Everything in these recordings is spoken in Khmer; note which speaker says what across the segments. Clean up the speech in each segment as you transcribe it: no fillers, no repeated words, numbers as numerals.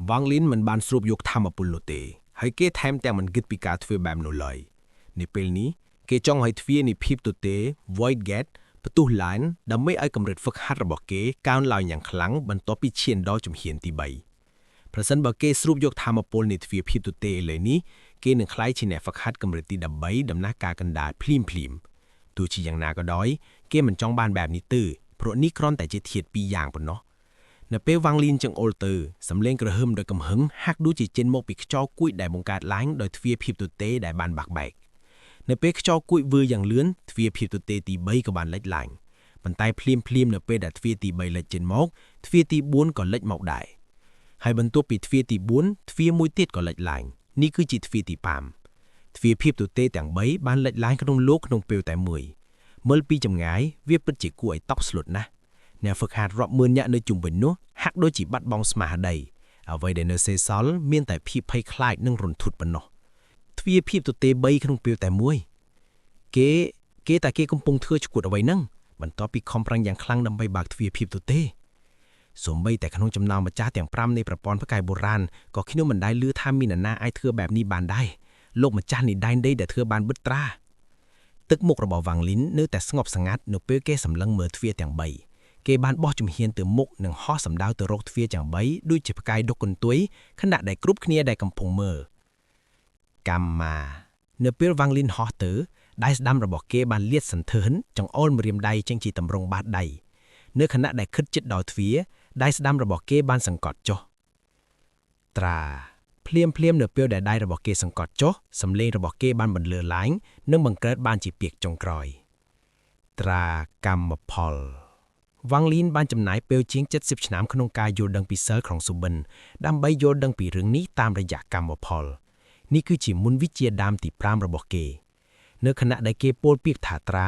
Speaker 1: វងលីនមិនបានស្រូបយកធម្មពលនោះទេហើយគេថែមទាំងមិនគិតពីការធ្វើបែបនោះឡើយនៅពេលនេះគេចង់ឲ្យទ្វារនៃភាពទទេ Void Gate ផ្ទុះឡើងដើម្បីឲ្យកម្រិតហ្វឹកហាត់របស់គេកើនឡើងយ៉ាងខ្លាំងបន្ទាប់ពីឈានដល់ជំហានទី3ប្រសិនបើគេស្រូបយកធម្មពលនៃទ្វារភាពទទេឥឡូវនេះគេនឹងក្លាយជាអ្នកហ្វឹកហាត់កម្រិតទី13ដំណើរការកណ្ដាលភ្លាមទោះជាយ៉ាងណាក៏ដោយគេមិនចង់បានបែបនេះទេព្រោះនេះគ្រាន់តែជាធាតុពីរយ៉ាងប៉ុណ្ណោះនៅពេលវ៉ាងលីនចង្អុលទៅសំឡេងក្រហមដោយកំហឹងហាក់ដូចជាចេញមកពីខ្យល់គួចដែលបង្កើតឡើងដោយទ្វារភាពទទេដែលបានបាក់បែកនៅពេលខ្យល់គួចវើយ៉ាងលឿនទ្វារភាពទទេទី3ក៏បានលេចឡើងប៉ុន្តែភ្លាមនៅពេលដែលទ្វារទី3លេចចេញមកទ្វារទី4ក៏លេចមកដែរហើយបន្ទាប់ពីទ្វារទី4ទ្វារមួយទៀតក៏លេចឡើងនេះគឺជាទ្វារទី5ទ្វារភាពទទេទាំង3បានលេចឡើងក្នុងលោកក្នុងពេលតែមួយមើលពីចម្ងាយវាពិតជាគួរឲ្យតប់ស្លុតណាស់អ្នកហ្វឹកហាត់រាប់ម៉ឺននាក់នៅជុំវិញនោះហាក់ដូចជាបាត់បង់ស្មារតីអ្វីដែលនៅសេសសល់មានតែភាពភ័យខ្លាចនិងរន្ធត់ប៉ុណ្ណោះទ្វារភាពទទេ3ក្នុងពេលតែមួយគេកំពុងធ្វើឈួតអ្វីហ្នឹងបន្ទាប់ពីខំប្រឹងយ៉ាងខ្លាំងដើម្បីបើកទ្វារភាពទទេសូម្បីតែក្នុងចំណោមម្ចាស់ទាំង5នៃប្រព័ន្ធផ្កាយបុរាណក៏ខ្ញុំមិនដែលឮថាមាននរណាអាចធ្វើបែបនេះបានដែរលោកម្ចាស់នៃដែនដីដែលធ្វើបានបិទត្រាទឹកមុខរបស់វ៉ាងលីននៅតែស្ងប់ស្ងាត់នៅពេលគេសម្លឹងមើលទ្វារទាំង3គេបានបោះជំហានទៅមុខនិងហោះសម្ដៅទៅរកទ្វារទាំង3ដូចជាផ្កាយដុកកន្ទុយខណៈដែលគ្រប់គ្នាដែលកំពុងមើលកម្មានៅពេលវ៉ាងលីនហោះទៅដៃស្ដាំរបស់គេបានលាតសន្ធើនចង្អុលម្រាមដៃចេញជាតម្រង់បាតដៃនៅខណៈដែលខិតជិតដល់ទ្វារដៃស្ដាំរបស់គេបានសង្កត់ចុះត្រាភ្លាមនៅពេលដែលដៃរបស់គេសង្កត់ចុះសំឡេងរបស់គេបានបន្លឺឡើងនិងបង្កើតបានជាពាក្យចុងក្រោយត្រាកម្មផលវ៉ាងលីនបានចំណាយពេលជាង70ឆ្នាំក្នុងការយល់ដឹងពីសិលក្នុងសុបិនដើម្បីយល់ដឹងពីរឿងនេះតាមរយៈកម្មផលនេះគឺជាមុនវិជ្ជាដើមទី5របស់គេនៅខណៈដែលគេពោលពាក្យថាត្រា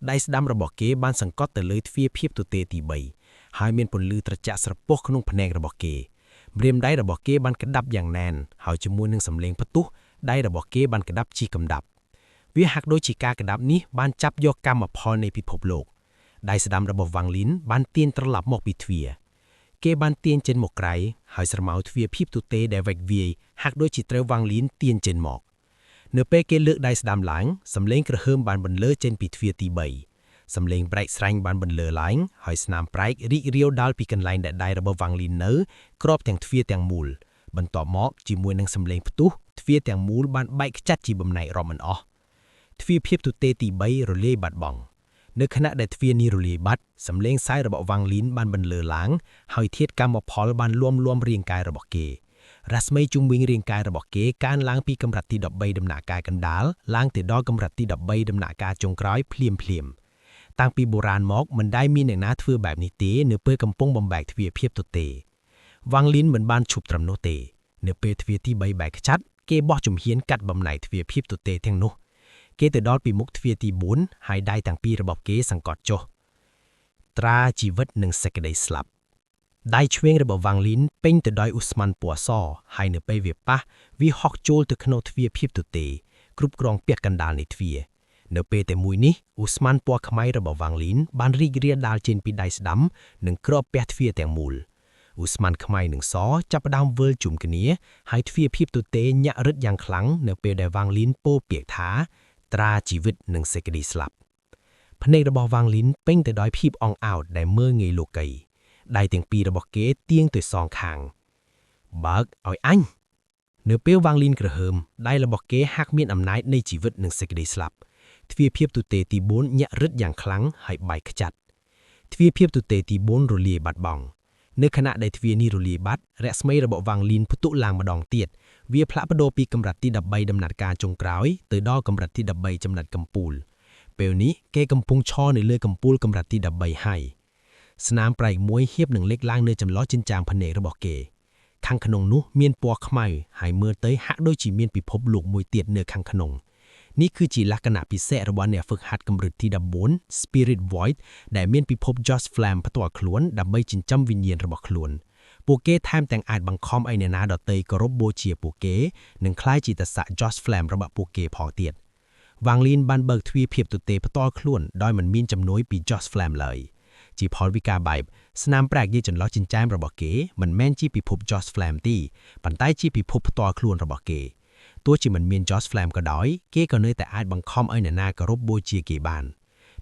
Speaker 1: ដៃស្ដាំរបស់គេបានសង្កត់ទៅលើទ្វារភាពទទេទី3ហើយមានពន្លឺត្រជាក់ស្រពោះក្នុងភ្នែករបស់គេម្រាមដៃរបស់គេបានក្តាប់យ៉ាងណែនហើយជាមួយនឹងសំឡេងផ្ទុះដៃរបស់គេបានក្តាប់ជាកំដាប់វាហាក់ដូចជាការក្តាប់នេះបានចាប់យកកម្មផលនៃពិភពលោកដៃស្ដាំរបស់វ៉ាងលីនបានទាញត្រឡប់មកពីទ្វារគេបានទាញចេញមកក្រៅហើយស្រមោលទ្វារភាពទទេដែលវែកវាយហាក់ដូចជាត្រូវវ៉ាងលីនទាញចេញមកនៅពេលគេលើកដៃស្ដាំឡើងសំឡេងក្រហើមបានបន្លឺចេញពីទ្វារទី3សំឡេងប្រែកស្រែងបានបន្លឺឡើងហើយស្នាមប្រែករីករាវដល់ពីកន្លែងដែលដៃរបស់វ៉ាងលីននៅគ្របទាំងទ្វារទាំងមូលបន្ទាប់មកជាមួយនឹងសំឡេងផ្ទុះទ្វារទាំងមូលបានបែកខ្ចាត់ជាបំណែករាប់មិនអស់ទ្វារភាពទទេទី3រលាយបាត់បង់នៅខណៈដែលទ្វារនេះរលាយបាត់សំឡេងសាយរបស់វ៉ាងលីនបានបន្លឺឡើងហើយធាតុកម្មផលបានលួមរាងកាយរបស់គេរស្មីជុំវិញរាងកាយរបស់គេកើនឡើងពីកម្រិតទី13ដំណាក់កាលកណ្ដាលឡើងទៅដល់កម្រិតទី13ដំណាក់កាលចុងក្រោយភ្លាមតាំងពីបុរាណមកមិនដែលមានអ្នកណាធ្វើបែបនេះទេនៅពេលកំពុងបំបែកទ្វារភាពទទេវ៉ាងលីនមិនបានឈប់ត្រឹមនោះទេនៅពេលទ្វារទី3បែកខ្ចាត់គេបោះជំហានកាត់បំណែកទ្វារភាពទទេទាំងនោះគេទៅដល់ពីមុខទ្វារទី4ហើយដៃទាំងពីររបស់គេសង្កត់ចុះត្រាជីវិតនិងសេចក្តីស្លាប់ដៃឆ្វេងរបស់វ៉ាងលីនពេញទៅដោយឧស្ម័នពណ៌សហើយនៅពេលវាប៉ះវាហុកចូលទៅក្នុងទ្វារភាពទទេគ្រប់គ្រងពាក់កណ្ដាលនៃទ្វារនៅពេលតែមួយនេះឧស្ម័នពណ៌ខ្មៅរបស់វ៉ាងលីនបានរីករាលដាលចេញពីដៃស្ដាំនិងគ្របពាក់ទ្វារទាំងមូលឧស្ម័នខ្មៅនិងសចាប់ផ្ដើមវិលជុំគ្នាហើយទ្វារភាពទទេញាក់រឹតយ៉ាងខ្លាំងនៅពេលដែលវ៉ាងលីនពោលពាក្យថាត្រាជីវិតនិងសេចក្តីស្លាប់ភ្នែករបស់វ៉ាងលីនពេញទៅដោយភាពអង្អោតដែលមើលងាយលោកីដៃទាំងពីររបស់គេទាញទៅសងខាងបើកឲ្យអញនៅពេលវ៉ាងលីនក្រហើមដៃរបស់គេហាក់មានអំណាចនៃជីវិតនិងសេចក្តីស្លាប់ទ្វារភាពទទេទី4ញាក់រឹតយ៉ាងខ្លាំងហើយបែកខ្ចាត់ទ្វារភាពទទេទី4រលាយបាត់បង់នៅខណៈដែលទ្វារនេះរលាយបាត់រស្មីរបស់វ៉ាងលីនផ្ទុះឡើងម្ដងទៀតវាផ្លាក់ប្ដូរពីកម្រិតទី13ដំណាក់កាលចុងក្រោយទៅដល់កម្រិតទី13ចំណុចកំពូលពេលនេះគេកំពុងឈរនៅលើកំពូលកម្រិតទី13ហើយស្នាមប្រែកមួយហៀបនឹងលេចឡើងនៅចន្លោះចិញ្ចើមភ្នែករបស់គេខាងក្នុងនោះមានពណ៌ខ្មៅហើយមើលទៅហាក់ដូចជាមានពិភពលោកមួយទៀតនៅខាងក្នុងនេះគឺជាលក្ខណៈពិសេសរបស់អ្នកហ្វឹកហាត់កម្រិតទី14 Spirit Void ដែលមានពិភព Joss Flame ផ្ទាល់ខ្លួនដើម្បីចិញ្ចឹមវិញ្ញាណរបស់ខ្លួនពួកគេថែមទាំងអាចបង្ខំឲ្យអ្នកណាដទៃគោរពបូជាពួកគេនិងក្លាយជាតស័ក Joss Flame របស់ពួកគេផងទៀតវ៉ាងលីនបានបើកទ្វារភាពទទេផ្ទាល់ខ្លួនដោយមិនមានជំនួយពី Joss Flame ឡើយ จีพอลวิกาไบส์สนามแปลกยี่จนล้อจินแจมระบอกเก๋มันแม่นจีปีพบจอสแฟลมตี้ปันใต้จีปีพบตัวคลวนระบอกเก๋ตัวจีมันเมียนจอสแฟลมก็ด้อยเก๋ก็เนยแต่อาจบังคอมไอ้หน้ากระรบโบจีเก๋บาน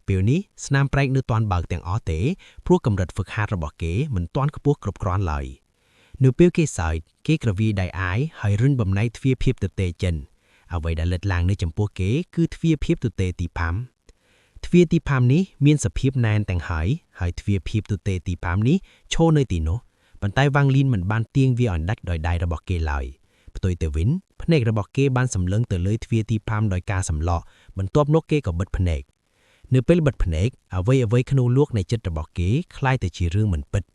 Speaker 1: เปียวนี้สนามแปลกเนื้อตอนเบิกแต่งอ้อเต๋พวกกำลังฝึกหัดระบอกเก๋มันตอนขบวกกรบกรอนเลยเนื้อเปียวเก๋ใส่เก๋กระวีได้อายให้รุ่นบำในทวีเพียบตัวเตจันเอาไว้ได้เล็ดลางในจำพวกเก๋คือทวีเพียบตัวเตตีพัมทวีตีพามนี้มีนสเพียบแนนแต่งให้ทวีเพียบตัวเตตีพามนี้โชว์ในตีโนปันใต้วางลินเหมือนบ้านเตียงวีอ่อนดักดอยได้ระบอกเกลอยปตัวเตวินพเนกระบอกเกบ้านสำเลิงเตเลยทวีตีพามดอยกาสำเลาะบนตัวนกเกกับเบิดพเนกเนื้อเป็นเบิดพเนกเอาไว้ขนูลวกในจัดระบอกเกคล้ายแต่ชีเรื่องเหมือนปิด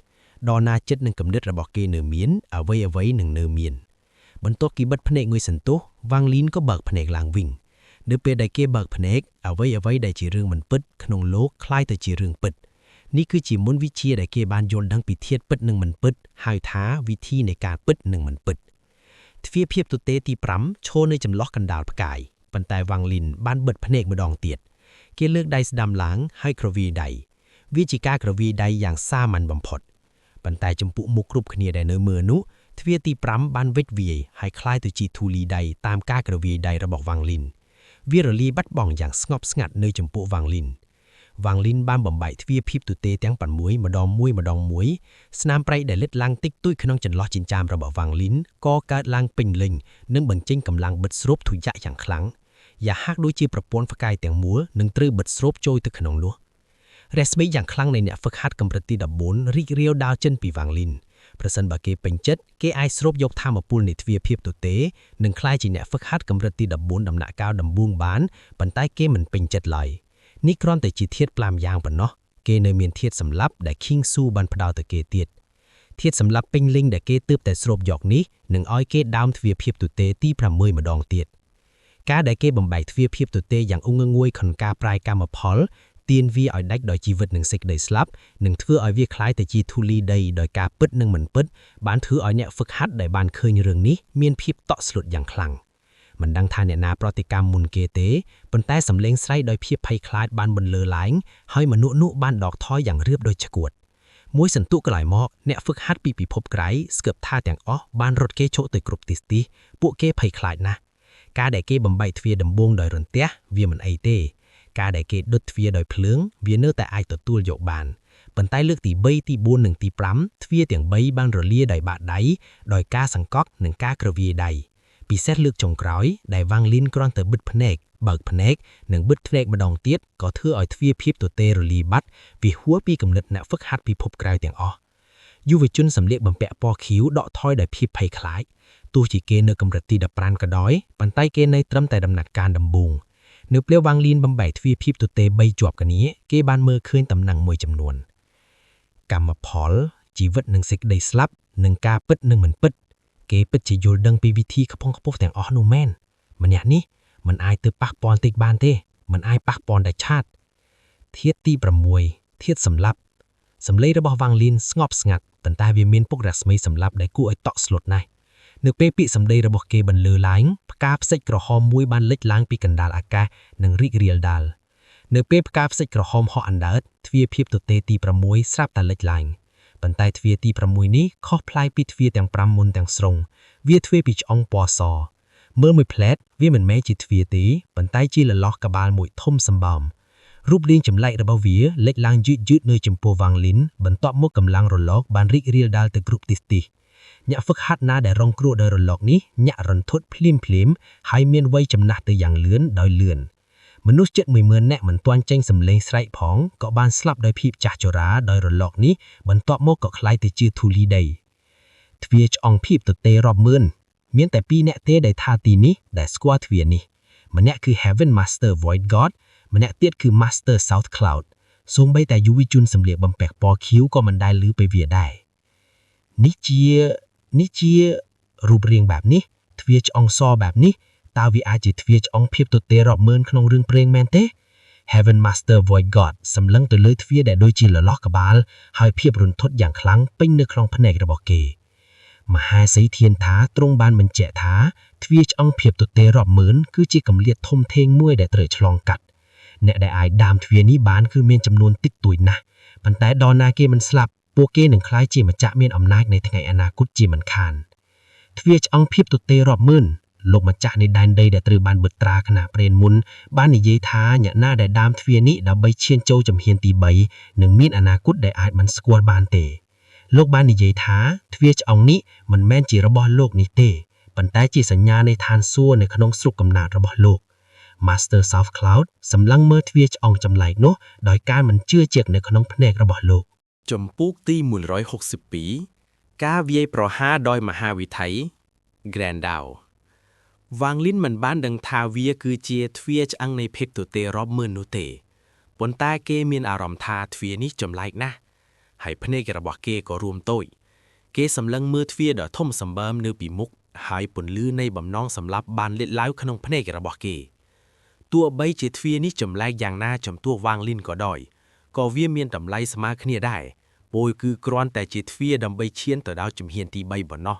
Speaker 1: ดอนาจัดหนึ่งกำเนิดระบอกเกเนื้อเมียนเอาไว้หนึ่งเนื้อเมียนบนตัวกีเบิดพเนกงวยสันโตวางลินก็เบิกพเนกลางวิ่งเนื้อเป็นได้เกเบิกพเนกเอาไว้ได้ชีเรื่องมันปิดขนงโลกคล้ายแต่ชีเรื่องปิดนี่คือจีมุนวิเชียได้เกบานโยนดังปีเทียดปิดหนึ่งมันปิดหายท้าวิธีในการปิดหนึ่งมันปิดทวีเพียบตัวเตตีปรำโชว์ในจำล็อกกันดาวพกายปันแต่วางลินบ้านเบิดพเนกมาดองเตียดเกเลือกได้สดำหลังให้กระวีใดวิจิกากระวีใดอย่างซ่ามันบำพดปันแต่จำปุมุกรุบขเนียได้เนื้อเมือนุทวีตีปรำบ้านเวทวีให้คล้ายตัวจีทูลีใดตามก้ากระวีใดระบอกวางลินวิรลีบัดบ่องอย่างสงบสงัดในจำปุวางลินวางลินบ้านบ่มใบทวีพิบตุเตแตงปั่นมวยมาดองมวยสนามไปได้เล็ดลังติ๊กตุ้ยขนองจันล้อจินจามระบบวางลินก็การลังปิงลิงนึ่งบังจิ้งกำลังเบิดสรบถุยยะอย่างครั้งอย่าหักด้วยจีประปวนฟกายแตงมัวนึ่งตรึเบิดสรบโจยตึกขนองลัวเรสไม่อย่างครั้งในเนี่ยฝึกหัดกำปฏิดับบนริเรียวดาวเจนปีวางลินประสันบาเกเป็นเจ็ดเกไอสรบยกท่ามาปูนในทวีพิบตุเตหนึ่งคล้ายจีเนี่ยฝึกหัดกำปฏิดับบนดำหน้าก้าวดำบุ้งบานปันใต้เกมันเป็นเจ็ดลอยนี่กรอนแต่จีเทียดปลามยางปะเนาะเกเนเมียนเทียดสำลับแต่คิงสู้บันพดาวตะเกเตียดเทียดสำลับเป็นลิงแต่เกตืบแต่สรบหยอกนี้หนึ่งอ้อยเกดาวทวีเพียบตุเตตีพรำมวยมาดองเตียดกาได้เกบ่มใบทวีเพียบตุเตอย่างองงวยขนกาปลายกามาพอลเตียนวีอ้อยดักดอยจีวิตหนึ่งเซกได้สลับหนึ่งเทืออ้อยวีคล้ายแต่จีทูลีได้ดอยกาปิดหนึ่งเหมือนปิดบ้านถืออ้อยเนี่ยฝึกหัดได้บ้านเคยในเรื่องนี้เมียนพิบเตาะสลุดอย่างคลั่งมันดังทานเนี่ยนาปฏิกรรมมุนเกเตปนแต่สำเล็งไส้โดยเพียบไพคลาดบานบนเลอหลายให้มนุบ้านดอกท้อยอย่างเรียบโดยฉกวดมวยสันตุกหลายหมอกเนี่ยฝึกฮัดปีพบไกรสเกือบท่าแต่งอ้อบ้านรถเกโชตยกรุบติสตีปุเกไพคลาดนะกาได้เกบำใบทวีดำบงโดยรอนเตะเวียมันไอเตกาได้เกดดทวีโดยเพลิงเวียเนอร์แต่ไอตัวตู้โยกบานปนใต้เลือกตีใบตีบูนหนึ่งตีปรำทวีเตียงใบบ้านรเลียโดยบาดไดโดยกาสังก๊อกหนึ่งกากระวีใดปีเซตเลือกจงกร้อยได้วางลิ้นกรอนเตอบึดพเนกเบิกพเนกหนึ่งบึดพเนกมาดองเตียดก็เทื่ออ้อยทวีพิบตัวเตรลีบัดวิหัวปีกำเนิดเนี่ยฝึกหัดปีพบไกลเตียงอ้อยูวิจุนสำเร็จบำแปะปอคิ้วเดาะท้อยได้พิบไพคล้ายตู้จีเกเนกำเริดตีดับปรานกระดอยปันใต้เกในตรำแต่ดำหนักการดำบุงเนื้อเปรี้ยววางลิ้นบำใบทวีพิบตัวเตใบจวบกันนี้เกบานเมื่อคืนตำหนังมวยจำนวนกรรมพอลจีวิตหนึ่งเซกได้สลับหนึ่งกาปิดหนึ่งเหมือนปิดเกปิดจะโยดังไปวิธีขพงขพแต่งอ้อนูแมนมันเนี่ยนี่มันอายเตอปักปอนติกบานเต้มันอายปักปอนได้ชาติเทียดตีประมวยเทียดสำลับสำเร็จระบบวางลินสงบสงัดตันตาเวียนเมียนพวกรัสไม่สำลับได้กู้ไอเตาะสลดนายเนื้อเปปีสำเร็จระบบเกบันเลือล้างพกาบใส่กระหอมมวยบานเล็กล้างปีกันดาลอากาหนึ่งริกเรียลดาลเนื้อเปพกาบใส่กระหอมห่ออันดาดทวีเพียบตัวเตตีประมวยทราบตาเล็กล้างปันใต้ทวีตีประมวยนี้ข้อพลายปีทวีแต่งปรำมุนแต่งสรงเวียทวีปีจองปอซอเมื่อมือเพลดเวียเหมือนแม่จิตเวียตีปันใต้จีละล็อกกระบาลมวยทมสมบอมรูปเลี้ยงจำไล่ระเบาเวียเล็กลางยืดเนยจำปัววางลิ้นบรรทบมุกกำลังรล็อกบานริกเรียลดาลแต่กรุบติสตีเนี่ยฝึกหัดนาได้รองครัวโดยรล็อกนี้เนี่ยรันทดพลิมให้เมียนไว้จำหนักตัวอย่างเลื่อนโดยเลื่อนมนุษย์เจ็ดมือเมือนแน่เหมือนตัวเจงสำเร็จไสผองก็บานสลับโดยพีบจ่าจราโดยรล็อกนี้บรรทบมุกก็คล้ายแต่จืดทูลีได้ทวีจองพีบตัวเตรอบเมือนเมียนแต่ปีเนี่ยเตได้ท่าตีนี้ได้สควอตเวียนี่มันเนี่ยคือ Heaven Master Void God มันเนี่ยเตียดคือ Master South Cloud ทรงใบแต่ยูวิจุนสำเร็จบำแปกปอคิ้วก็มันได้ลื้อไปเวียได้นิเจียรูปเรียงแบบนี้ทวีจองซอแบบนี้ตาวิอาจิทวีจองพีบตัวเตรอบเมือนขนมเรื่องเพลงแมนเต้ Heaven Master Void God สำลังตัวเลยทวีได้โดยจีละล็อกกระบาลให้เพียบรุนทดอย่างครั้งเป็นเนื้อคลองแผนกระบอกเกมหาไซเทียนท้าตรงบานมันเจท้าทวีจองเพียบตัวเตรอบเหมือนคือจีกำเลียดทมเทงมวยได้เตยฉลองกัดเนี่ยได้อายดามทวีนี้บานคือเมียนจำนวนติดตุยนะ
Speaker 2: ប៉ុន្តែដល់ណាគេមិនស្លាប់ពួកគេនឹងក្លាយជាម្ចាស់មានអំណាចនៃថ្ងៃអនាគតជាមិនខានទ្វារឆ្អឹងភាពទទេរាប់ម៉ឺនលោកម្ចាស់នៃដែនដីដែលត្រូវបានបិទត្រាគណៈព្រេនមុនបាននិយាយថាអ្នកណាដែលដាមទ្វារនេះដើម្បីឈានចូលជំហានទី3នឹងមានអនាគតដែលអាចមិនស្គាល់បានទេលោកបាននិយាយថាទ្វារឆ្អឹងនេះមិនមែនជារបស់លោកនេះទេប៉ុន្តែជាសញ្ញានៃឋានសួគ៌នៅក្នុងស្រុកកំណើតរបស់លោក Master South Cloud សម្លឹងមើលទ្វារឆ្អឹងចម្លែកនោះដោយការមិនជឿជាក់នៅក្នុងភ្នែករបស់លោក
Speaker 3: ចំពោះទី162ការវាយប្រហារដោយមហាវិថី Grandau វាងលីនមិនបានដឹងថាវាគឺជាទ្វារឆ្អឹងនៃភេទទទេរាប់ម៉ឺននោះទេប៉ុន្តែគេមានអារម្មណ៍ថាទ្វារនេះចម្លែកណាស់ហើយភ្នែករបស់គេក៏រួមតូចគេសម្លឹងមើលទ្វារដ៏ធំសម្បើមនៅពីមុខហើយពន្លឺនៃបំណងសម្លាប់បានលេចឡើងក្នុងភ្នែករបស់គេទោះបីជាទ្វារនេះចម្លែកយ៉ាងណាចំពោះវាងលីនក៏ដោយក៏វាមានតម្លៃស្មើគ្នាដែរពោលគឺគ្រាន់តែជាទ្វារដើម្បីឈានទៅដល់ជំហានទី3ប៉ុណ្ណោះ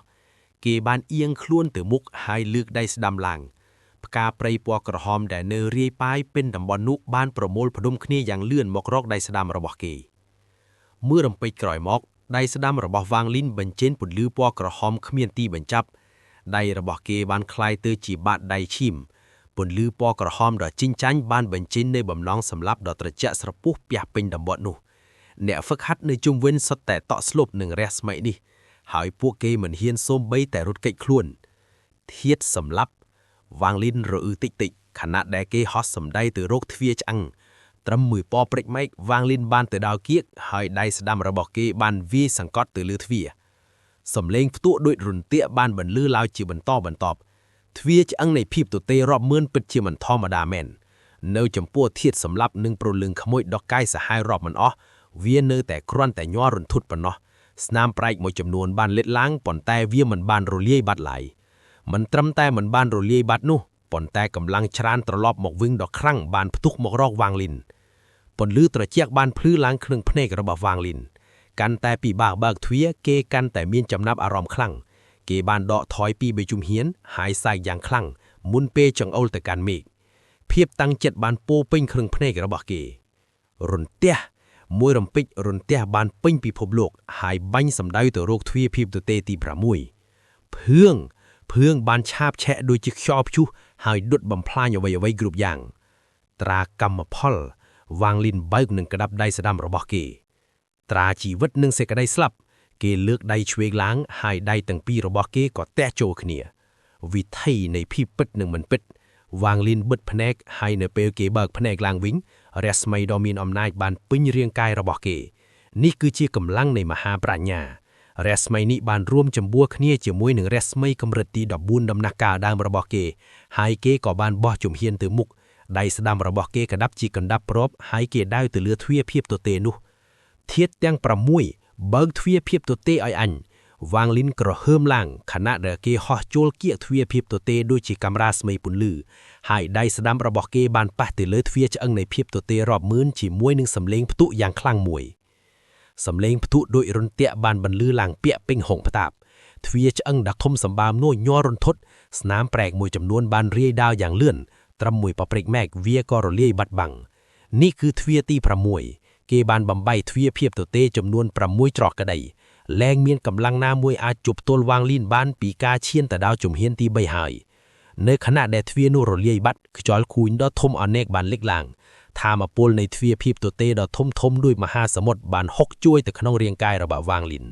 Speaker 3: គេបានអៀងខ្លួនទៅមុខហើយលើកដៃស្ដាំឡើងផ្កាព្រៃពណ៌ក្រហមដែលនៅរាយប៉ាយពេញតំបន់នោះបានប្រមូលផ្ដុំគ្នាយ៉ាងលឿនមករកដៃស្ដាំរបស់គេមើលរំពេចក្រោយមកដៃស្ដាំរបស់វាងលីនបញ្ចេញពន្លឺពណ៌ក្រហមគ្មានទីបញ្ចប់ដៃរបស់គេបានคล้ายទៅជាបាតដៃឈីមពន្លឺពណ៌ក្រហមដ៏ជីងចាញ់បានបញ្ចេញនៅបំណងសម្លាប់ដ៏ត្រជាក់ស្រពុះពាសពេញតំបន់នោះអ្នកហ្វឹកហាត់នៅជុំវិញសុទ្ធតែតក់ស្លុបនឹងរះស្មីនេះហើយពួកគេមិនហ៊ានសូម្បីតែរត់គេចខ្លួនធាតសម្លាប់វាងលីនរអ៊ឺតិចតិចខណៈដែលគេហោះសម្ដីទៅរកទ្វារឆ្អឹងត្រឹមមួយប៉ព្រិចម៉ែកវាងលីនបានទៅដល់គៀកហើយដៃស្ដាំរបស់គេបានវាយសង្កត់ទៅលើទ្វារសំឡេងផ្ទក់ដូចរន្ទះបានបន្លឺឡើងជាបន្តបន្ទាប់ទ្វារឆ្អឹងនៃភីបទទេរាប់ម៉ឺនពិតជាមិនធម្មតាមែននៅចំពោះធាតសម្លាប់និងប្រលឹងក្មួយដកកាយសាហាវរាប់មិនអស់វានៅតែគ្រាន់តែញ័ររន្ធត់ប៉ុណ្ណោះស្នាមប្រែកមួយចំនួនបានលេចឡើងប៉ុន្តែវាមិនបានរលាយបាត់ឡើយមិនត្រឹមតែមិនបានរលាយបាត់នោះប៉ុន្តែកម្លាំងច្រានត្រឡប់មកវិញដ៏ខ្លាំងបានផ្ទុះមករកវាងលីនពន្លឺត្រជាក់បានភ្លឺឡើងក្នុងភ្នែករបស់វាងលីនកាន់តែពិបាកបើកទ្វារគេកាន់តែមានចំណាប់អារម្មណ៍ខ្លាំងគេបានដកថយពីបីជុំហ៊ានហើយសែកយ៉ាងខ្លាំងមុនពេលចង្អុលទៅកាន់មេឃភាពតាំងចិត្តបានពោពេញក្នុងភ្នែករបស់គេរន្ទះមួយរំពេចរន្ទះបានពេញពិភពលោកហើយបាញ់សម្ដៅទៅរកទ្វារភីបទទេទី6ភឿងបានឆាបឆែកដូចជាខ្យល់ព្យុះហើយដុតបំផ្លាញអ្វីៗគ្រប់យ៉ាងត្រាកម្មផលវាងលីនបើកនឹងក្តាប់ដៃស្ដាំរបស់គេត្រាជីវិតនិងសេចក្តីស្លាប់គេលើកដៃឆ្វេងឡើងហើយដៃទាំងពីររបស់គេក៏ទះចូលគ្នាវិថីនៃភាពពិតនិងមិនពិតវាងលីនបិទភ្នែកហើយនៅពេលគេបើកភ្នែកឡើងវិញរស្មីដ៏មានអំណាចបានពេញរាងកាយរបស់គេនេះគឺជាកម្លាំងនៃមហាប្រាជ្ញារស្មីនេះបានរួមចម្ពោះគ្នាជាមួយនឹងរស្មីកម្រិតទី14ដំណាក់កាលដើមរបស់គេហើយគេក៏បានបោះជំហានទៅមុខដៃស្ដាំរបស់គេក្តាប់ជាកណ្ដាប់ប្រប់ហើយគេដាវទៅលើទ្វារភាពទទេនោះធាតទាំង6បើកទ្វារភាពទទេឲ្យអញវាងលីនក្រហើមឡើងខណៈដែលគេហោះចូលគៀកទ្វារភាពទទេដូចជាកាមេរ៉ាស្មីពន្លឺហើយដៃស្ដាំរបស់គេបានប៉ះទៅលើទ្វារឆ្អឹងនៃភាពទទេរាប់ម៉ឺនជាមួយនឹងសម្លេងផ្ទុះយ៉ាងខ្លាំងមួយសម្លេងផ្ទុះដូចរន្ទះបានបន្លឺឡើងពាក់ពេញហុងផ្តាបទ្វារឆ្អឹងដ៏ធំសម្បើមនោះញ័ររន្ធត់ស្នាមប្រែកមួយចំនួនបានរាយដាវយ៉ាងលឿនត្រឹមមួយប៉ព្រិចម៉ែកវាក៏រលាយបាត់បង់នេះគឺទ្វារទី6គេបានបំបីទ្វារភាពទទេចំនួន6ច្រកក្តីលែងមានកម្លាំងណាមួយអាចជប់ទល់វាងលីនបានពីការឈានទៅដល់ជំហានទី3ហើយនៅខណៈដែលទ្វារនោះរលាយបាត់ខ្យល់ខូចដ៏ធំអនេកបានលេចឡើងថាមពលនៃទ្វារភាពទទេដ៏ធំដោយមហាសមុទ្របានហុកជួយទៅក្នុងរាងកាយរបស់វាងលីន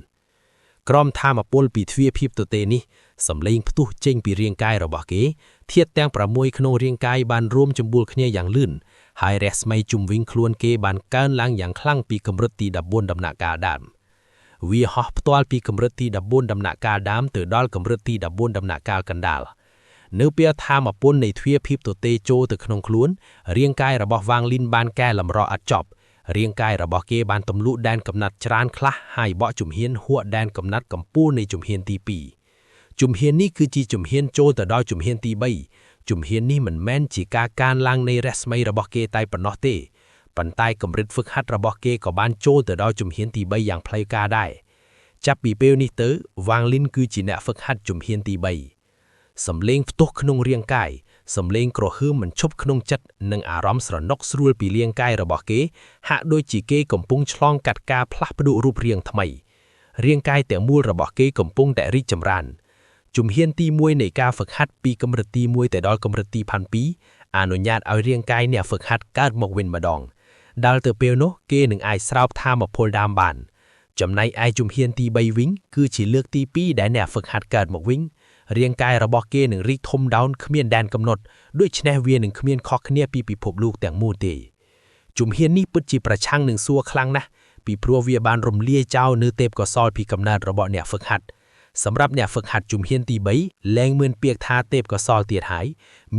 Speaker 3: ក្រមថាមពលពីទ្វារភាពទទេនេះសម្លេងផ្ទុះចេញពីរាងកាយរបស់គេធាតុទាំង6ក្នុងរាងកាយបានរួមចម្បួលគ្នាយ៉ាងលឿនហើយរស្មីជុំវិញខ្លួនគេបានកើនឡើងយ៉ាងខ្លាំងពីកម្រិតទី14ដំណាក់កាលដើមវាហោះផ្ទាល់ពីកម្រិតទី14ដំណាក់កាលដើមទៅដល់កម្រិតទី14ដំណាក់កាលកណ្ដាលនៅពេលថាមពលនៃទ្វារភាពទទេចូលទៅក្នុងខ្លួនរាងកាយរបស់វាងលីនបានកែតម្រអត់ចប់រាងកាយរបស់គេបានទម្លុះដែនកំណត់ច្រានខ្លះហើយបកជំហានហួសដែនកំណត់កម្ពូលនៃជំហានទី2ជំហាននេះគឺជាជំហានចូលទៅដល់ជំហានទី3ជំហាននេះមិនមែនជាការកើនឡើងនៃរស្មីរបស់គេតែប៉ុណ្ណោះទេប៉ុន្តែកម្រិតហ្វឹកហាត់របស់គេក៏បានចូលទៅដល់ជំហានទី3យ៉ាងផ្លូវការដែរចាប់ពីពេលនេះទៅវាងលីនគឺជាអ្នកហ្វឹកហាត់ជំហានទី3សម្លេងផ្ទុះក្នុងរាងកាយ សំឡេងក្រហឺមមិនឈប់ក្នុងចិត្តនិងអារម្មណ៍ស្រណុកស្រួលពីរាងកាយរបស់គេហាក់ដូចជាគេកំពុងឆ្លងកាត់ការផ្លាស់ប្ដូររូបរាងថ្មីរាងកាយទាំងមូលរបស់គេកំពុងតែរីកចម្រើនជំហានទី1នៃការហ្វឹកហាត់ពីកម្រិតទី1ទៅដល់កម្រិតទី2អនុញ្ញាតឲ្យរាងកាយអ្នកហ្វឹកហាត់កើតមកវិញម្ដងដល់ទៅពេលនោះគេនឹងអាចស្រោបថាមពលដើមបានចំណែកឯជំហានទី3វិញគឺជាលើកទី2ដែលអ្នកហ្វឹកហាត់កើតមកវិញរាងកាយរបស់គេនឹងរីកធំដោនគ្មានដែនកំណត់ដូច្នេះវានឹងគ្មានខុសគ្នាពីពិភពលោកទាំងមូលទេជំហាននេះពិតជាប្រឆាំងនឹងសួរខ្លាំងណាស់ពីព្រោះវាបានរំលាយចោលនៅទេពកោសល្យពីកំណើតរបស់អ្នកហ្វឹកហាត់សម្រាប់អ្នកហ្វឹកហាត់ជំហានទី3លែងមានពាក្យថាទេពកោសល្យទៀតហើយ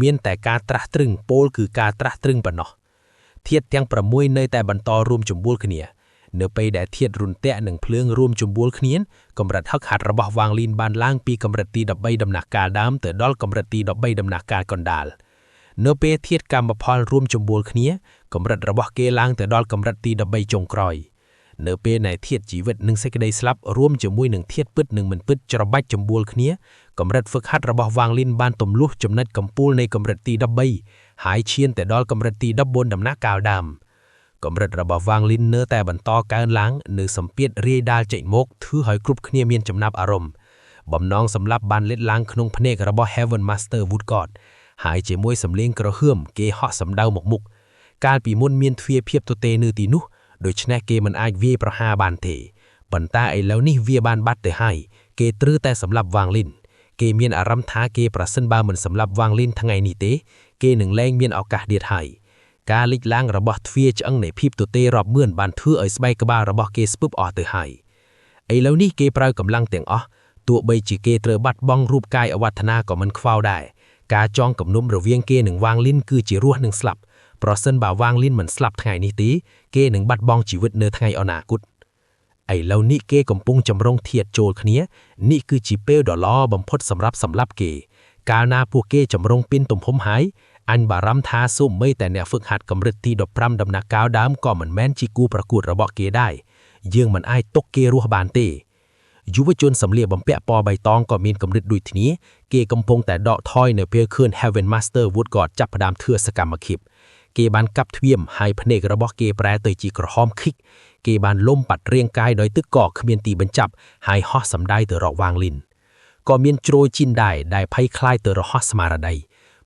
Speaker 3: មានតែការត្រាស់ត្រឹងពោលគឺការត្រាស់ត្រឹងប៉ុណ្ណោះធាតុទាំង6នៅតែបន្តរួមចម្បួលគ្នានៅពេលដែលធាតុរុនតាក់និងភ្លើងរួមចម្បួលគ្នាកម្រិតហឹកហាត់របស់វ៉ាងលីនបានឡើងពីកម្រិតទី13ដំណាក់កាលដើមទៅដល់កម្រិតទី13ដំណាក់កាលកណ្ដាលនៅពេលធាតុកម្មផលរួមចម្បួលគ្នាកម្រិតរបស់គេឡើងទៅដល់កម្រិតទី13ចុងក្រោយនៅពេលដែលធាតុជីវិតនិងសេចក្តីស្លាប់រួមជាមួយនឹងធាតុពិតនិងមិនពិតច្របាច់ចម្បួលគ្នាកម្រិតហ្វឹកហាត់របស់វ៉ាងលីនបានទម្លុះចំណិតកំពូលនៃកម្រិតទី13ហើយឈានទៅដល់កម្រិតទី14ដំណាក់កាលដើមកម្រិតរបស់វ៉ាងលីននៅតែបន្តកើនឡើងនៅសម្ពាធរាយដាលចេញមកធ្វើឲ្យគ្រប់គ្នាមានចំណាប់អារម្មណ៍បំណងសម្លាប់បានលេចឡើងក្នុងភ្នែករបស់ Heaven Master Woodgod ហើយជាមួយសំឡេងក្រហឺមគេហក់សម្ដៅមកមុខកាលពីមុនមានទ្វារភាពទទេនៅទីនោះដូច្នេះគេមិនអាចវាយប្រហារបានទេប៉ុន្តែឥឡូវនេះវាបានបាត់ទៅហើយគេត្រូវតែសម្លាប់វ៉ាងលីនគេមានអារម្មណ៍ថាគេប្រសិនបើមិនសម្លាប់វ៉ាងលីនថ្ងៃនេះទេគេនឹងលែងមានឱកាសទៀតហើយការលេចឡើងរបស់ទ្វារឆ្អឹងនៃភាពទទេរាប់ម៉ឺនបានធ្វើឲ្យស្បែកក្បាលរបស់គេស្ពឹបអស់ទៅហើយឥឡូវនេះគេប្រើកម្លាំងទាំងអស់ទោះបីជាគេត្រូវបាត់បង់រូបកាយអវត្តនាក៏មិនខ្វល់ដែរការចងគំនុំរវាងគេនិងវ៉ាងលីនគឺជារស់និងស្លាប់ប្រសិនបើវ៉ាងលីនមិនស្លាប់ថ្ងៃនេះទេគេនឹងបាត់បង់ជីវិតនៅថ្ងៃអនាគតឥឡូវនេះគេកំពុងចម្រុងធាតុចូលគ្នានេះគឺជាពេលដ៏ល្អបំផុតសម្រាប់សម្លាប់គេកាលណាពួកគេចម្រុងពីនទំហំហើយអញបារម្ភថាសូម្បីតែអ្នកហ្វឹកហាត់កម្រិតទី15ដំណាក់កាលដើមក៏មិនមែនជាគូប្រកួតរបស់គេដែរយើងមិនអាចទុកគេរស់បានទេយុវជនសម្លៀកបំពាក់ពណ៌បៃតងក៏មានកម្រិតដូចគ្នាគេកំពុងតែដកថយនៅពេលឃើញ Heaven Master Woodgod ចាប់ផ្ដើមធ្វើសកម្មភាពគេបានកាប់ទ្វាមហើយភ្នែករបស់គេប្រែទៅជាក្រហមខិចគេបានលុំបាត់រាងកាយដោយទឹកកកគ្មានទីបញ្ចប់ហើយហោះសម្ដៅទៅរកវ៉ាងលីនក៏មានជ្រោយជីនដែរដែលភ័យខ្លាចទៅរហោះស្មារតី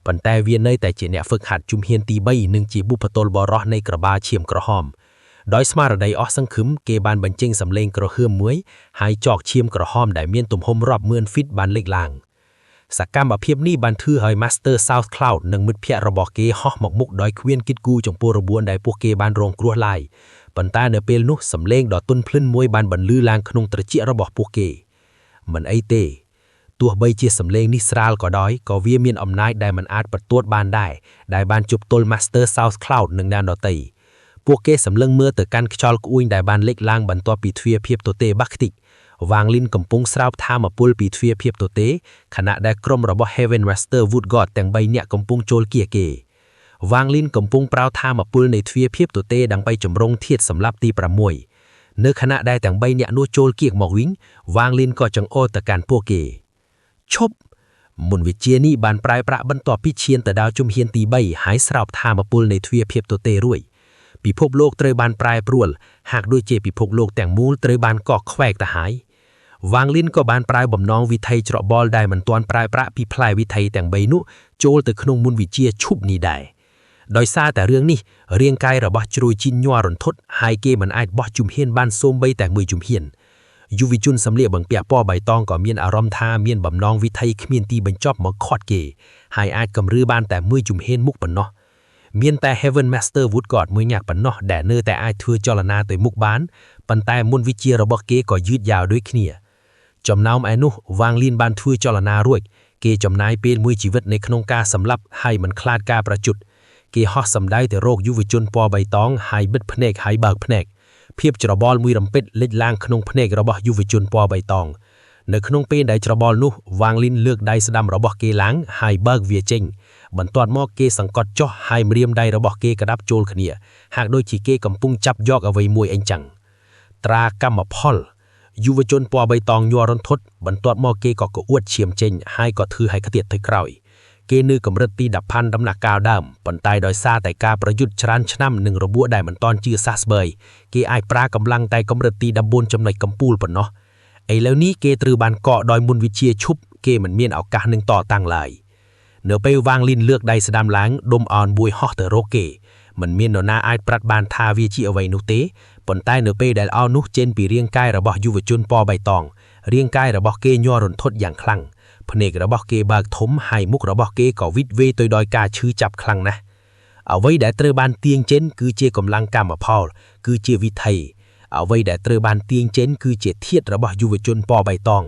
Speaker 3: ប៉ុន្តែវានៅតែជាអ្នកហ្វឹកហាត់ជំហានទី3និងជាបុព្វទល់បរោះនៃក្របាលឈាមក្រហមដោយស្មារតីអស់សង្ឃឹមគេបានបញ្ចេញសម្លេងក្រហឺមមួយហើយចកឈាមក្រហមដែលមានទំហំរាប់ម៉ឺនហ្វីតបានលេចឡើងសកម្មភាពនេះបានធ្វើឲ្យ Master South Cloud និងមិត្តភ័ក្តិរបស់គេហោះមកមុខដោយគ្មានគិតគូរចំពោះរបួនដែលពួកគេបានរងគ្រោះឡើយប៉ុន្តែនៅពេលនោះសម្លេងដ៏ទន់ភ្លន់មួយបានបន្លឺឡើងក្នុងត្រចៀករបស់ពួកគេមិនអីទេទោះបីជាសម្លេងនេះស្រាលក៏ដោយក៏វាមានអំណាចដែលមិនអាចបន្ទាត់បានដែរដែលបានជប់ទល់ Master South Cloud និងអ្នកដទៃពួកគេសម្លឹងមើលទៅកាន់ខ្យល់ក្អួយដែលបានលេចឡើងបន្ទាប់ពីទ្វារភាពទទេបាក់តិកវ៉ាងលីនកំពុងស្រោបថាមពលពីទ្វារភាពទទេខណៈដែលក្រុមរបស់ Heaven Master Woodgod ទាំង3នាក់កំពុងចូលគៀកគេវ៉ាងលីនកំពុងប្រើថាមពលនៃទ្វារភាពទទេដើម្បីចម្រុងធាតុសម្លាប់ទី6នៅខណៈដែលទាំង3នាក់នោះចូលគៀកមកវិញវ៉ាងលីនក៏ចង្អុលទៅកាន់ពួកគេឈប់មុនវិជានេះបានប្រែប្រាក់បន្ទាប់ពីឈានទៅដល់ជំហានទី3ហើយស្រោបថាមពលនៃទ្វារភាពទទេរួចពិភពលោកត្រូវបានប្រែប្រួលហាក់ដូចជាពិភពលោកទាំងមូលត្រូវបានកកខ្វែកទៅហើយវ៉ាងលីនក៏បានប្រើបំណងវិថីច្របល់ដែលមិនទាន់ប្រែប្រាក់ពីផ្លែវិថីទាំង3នោះចូលទៅក្នុងមុនវិជាឈប់នេះដែរដោយសារតែរឿងនេះរាងកាយរបស់ជ្រួយជីនញ័ររន្ធត់ហើយគេមិនអាចបោះជំហានបានសូម្បីតែមួយជំហានយុវជនសម្លៀកបំពាក់ពណ៌បៃតងក៏មានអារម្មណ៍ថាមានបំណងវិថីគ្មានទីបញ្ចប់មកខាត់គេហើយអាចកម្រើបានតែមួយជំហានមុខប៉ុណ្ណោះមានតែ Heaven Master Woodgod មួយញាក់ប៉ុណ្ណោះដែលនៅតែអាចធ្វើចលនាទៅមុខបានប៉ុន្តែមុនវិជារបស់គេក៏យឺតយ៉ាវដូចគ្នាចំណោមឯនោះវ៉ាងលីនបានធ្វើចលនារួចគេចំណាយពេលមួយជីវិតនៅក្នុងការសម្លាប់ហើយមិនខ្លាចការប្រជុតគេហោះសម្ដៅទៅរកយុវជនពណ៌បៃតងហើយបិទភ្នែកហើយបើកភ្នែកភាពច្របល់មួយរំពេចលេចឡើងក្នុងភ្នែករបស់យុវជនពណ៌បៃតងនៅក្នុងពេលដែលច្របល់នោះវ៉ាងលីនលើកដៃស្ដាំរបស់គេឡើងហើយបើកវាចេញបន្ទាប់មកគេសង្កត់ចុះហើយម្រាមដៃរបស់គេក្តាប់ចូលគ្នាហាក់ដូចជាគេកំពុងចាប់យកអ្វីមួយអីចឹងត្រាកម្មផលយុវជនពណ៌បៃតងញ័ររន្ធត់បន្ទាប់មកគេក៏ក្អួតឈាមចេញហើយក៏ធ្វើឲ្យខ្ទាតទៅក្រោយ
Speaker 2: គេនៅកម្រិតទី10,000ដំណាក់កាលដើមប៉ុន្តែដោយសារតែការប្រយុទ្ធច្រើនឆ្នាំនិងរបួសដែលមិនទាន់ជាសះស្បើយគេអាចប្រើកម្លាំងតែកម្រិតទី14ចំណុចកំពូលប៉ុណ្ណោះឥឡូវនេះគេត្រូវបានកកដោយមុនវិជាឈប់គេមិនមានឱកាសនឹងតតាំងឡើយនៅពេលវ៉ាងលីនលើកដៃស្ដាំឡើងដុំអោនមួយហោះទៅរកគេមិនមាននរណាអាចប្រាប់បានថាវាជាអ្វីនោះទេប៉ុន្តែនៅពេលដែលអោននោះចេញពីរាងកាយរបស់យុវជនពណ៌បៃតងរាងកាយរបស់គេញ័ររន្ធត់យ៉ាងខ្លាំងភ្នែករបស់គេបើកធំហើយមុខរបស់គេក៏វិតវេទៅដោយការឈឺចាប់ខ្លាំងណាស់អ្វីដែលត្រូវបានទាញចេញគឺជាកម្លាំងកម្មផលគឺជាវិថីអ្វីដែលត្រូវបានទាញចេញគឺជាធាតុរបស់យុវជនពណ៌បៃតង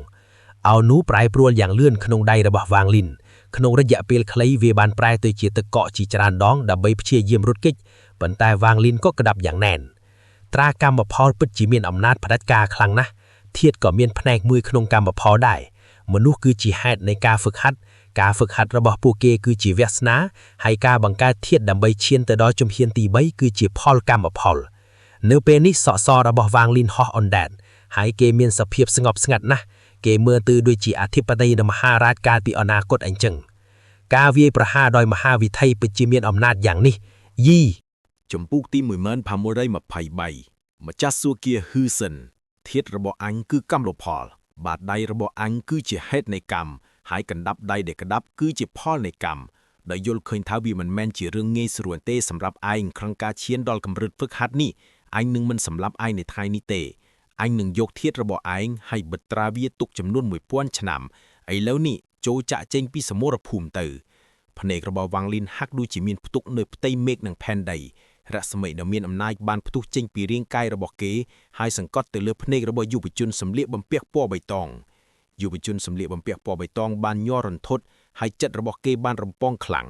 Speaker 2: អោនូប្រែប្រួលយ៉ាងលឿនក្នុងដៃរបស់វ៉ាងលីនក្នុងរយៈពេលខ្លីវាបានប្រែទៅជាទឹកកកជាច្រើនដងដើម្បីព្យាយាមរត់គេចប៉ុន្តែវ៉ាងលីនក៏ក្តាប់យ៉ាងណែនត្រាកម្មផលពិតជាមានអំណាចផ្ដាច់ការខ្លាំងណាស់ធាតុក៏មានផ្នែកមួយក្នុងកម្មផលដែរមនុស្សគឺជាហេតុនៃការហ្វឹកហាត់របស់ពួកគេគឺជាវាសនាហើយការបង្កើតធាតុដើម្បីឈានទៅដល់ជំហានទី3គឺជាផលកម្មផលនៅពេលនេះសក់សរបស់វ៉ាងលីនហោះអណ្ដែតហើយគេមានសភាពស្ងប់ស្ងាត់ណាស់គេមើលទៅដូចជាអធិបតីនៃមហារាជកាលពីអនាគតអញ្ចឹងការវាយប្រហារដោយមហាវិថីពិតជាមានអំណាចយ៉ាងនេះយី
Speaker 1: ចម្ពោះទី1523ម្ចាស់សួគ៌ហ៊ឺសិនធាតុរបស់អញគឺកម្មលផលបាតដៃរបស់អញគឺជាហេតុនៃកម្មហើយកណ្ដាប់ដៃដែលក្ដាប់គឺជាផលនៃកម្មដោយយល់ឃើញថាវាមិនមែនជារឿងងាយស្រួលទេសម្រាប់ឯងក្នុងការឈានដល់កម្រិតហ្វឹកហាត់នេះអញនឹងមិនសម្លាប់ឯងនៅថ្ងៃនេះទេអញនឹងយកធាតុរបស់ឯងហើយបិទត្រាវាទុកចំនួន1000ឆ្នាំឥឡូវនេះចូលចាក់ចេញពីសមរភូមិទៅភ្នែករបស់វ៉ាងលីនហាក់ដូចជាមានផ្ទុកនៅផ្ទៃមេឃនិងផែនដីរស្មីដ៏មានអំណាចបានផ្ទុះចេញពីរាងកាយរបស់គេហើយសង្កត់ទៅលើភ្នែករបស់យុវជនសម្លៀកបំពាក់ពណ៌បៃតងយុវជនសម្លៀកបំពាក់ពណ៌បៃតងបានញ័ររន្ធត់ហើយចិត្តរបស់គេបានរំពងខ្លាំង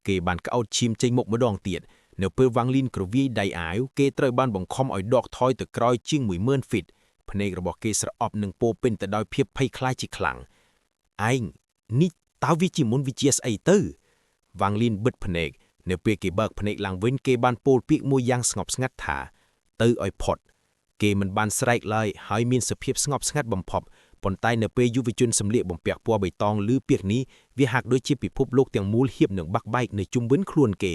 Speaker 1: គេបានក្អោតឈាមចេញមុខម្ដងទៀតនៅពេលវ៉ាងលីនក្រវាយដៃអាវគេត្រូវបានបង្ខំឲ្យដកថយទៅក្រោយជាង10000 ហ្វីតភ្នែករបស់គេស្រអប់នឹងពោពេញទៅដោយភាពភ័យខ្លាចជាខ្លាំងឯងនេះតើវាជាមុនវិជាស្អីទៅវ៉ាងលីនបិទភ្នែកនៅពេលគេបើកភ្នែកឡើងវិញគេបានពោលពាក្យមួយយ៉ាងស្ងប់ស្ងាត់ថាទៅឲ្យផុតគេមិនបានស្រែកឡើយហើយមានសភាពស្ងប់ស្ងាត់បំផុតប៉ុន្តែនៅពេលយុវជនសម្លៀកបំពាក់ពណ៌បៃតងឮពាក្យនេះវាហាក់ដូចជាពិភពលោកទាំងមូលហៀបនឹងបាក់បែកនៅជុំវិញខ្លួនគេ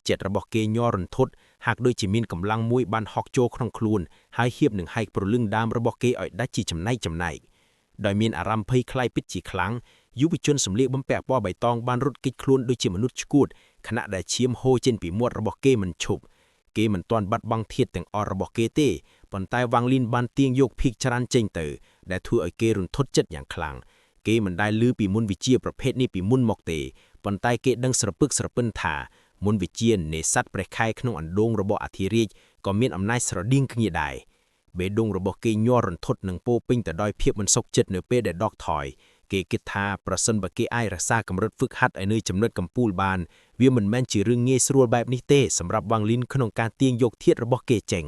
Speaker 1: ចិត្តរបស់គេញ័ររន្ធត់ហាក់ដូចជាមានកម្លាំងមួយបានហក់ចូលក្នុងខ្លួនហើយហៀបនឹងហែកព្រលឹងដើមរបស់គេឲ្យដាច់ជាចំណែកដោយមានអារម្មណ៍ភ័យខ្លាចពិតជាខ្លាំងយុវជនសម្លៀកបំពាក់ពណ៌បៃតងបានរត់គេចខ្លួនដូចជាមនុស្សឆ្កួតខណៈដែលឈាមហូរចេញពីមាត់របស់គេមិនឈប់គេមិនទាន់បាត់បង់ធាតុទាំងអស់របស់គេទេប៉ុន្តែវ៉ាងលីនបានទាញយកភីកច្រើនចេញទៅដែលធ្វើឲ្យគេរន្ធត់ចិត្តយ៉ាងខ្លាំងគេមិនដែលឮពីមុនវិជាប្រភេទនេះពីមុនមកទេប៉ុន្តែគេដឹងស្រពឹកស្រពិនថាមុនវិជានេសាទព្រះខែក្នុងអណ្ដូងរបស់អធិរាជក៏មានអំណាចស្រដៀងគ្នាដែរបេះដូងរបស់គេញ័ររន្ធត់និងពោពេញទៅដោយភាពមិនសុខចិត្តនៅពេលដែលដកថយគេគិតថាប្រសិនបើគេអាចរក្សាកម្រិតហ្វឹកហាត់ឲ្យនៅចំណុចកំពូលបានវាមិនមែនជារឿងងាយស្រួលបែបនេះទេសម្រាប់វ៉ាងលីនក្នុងការទាញយកធាតុរបស់គេចេញ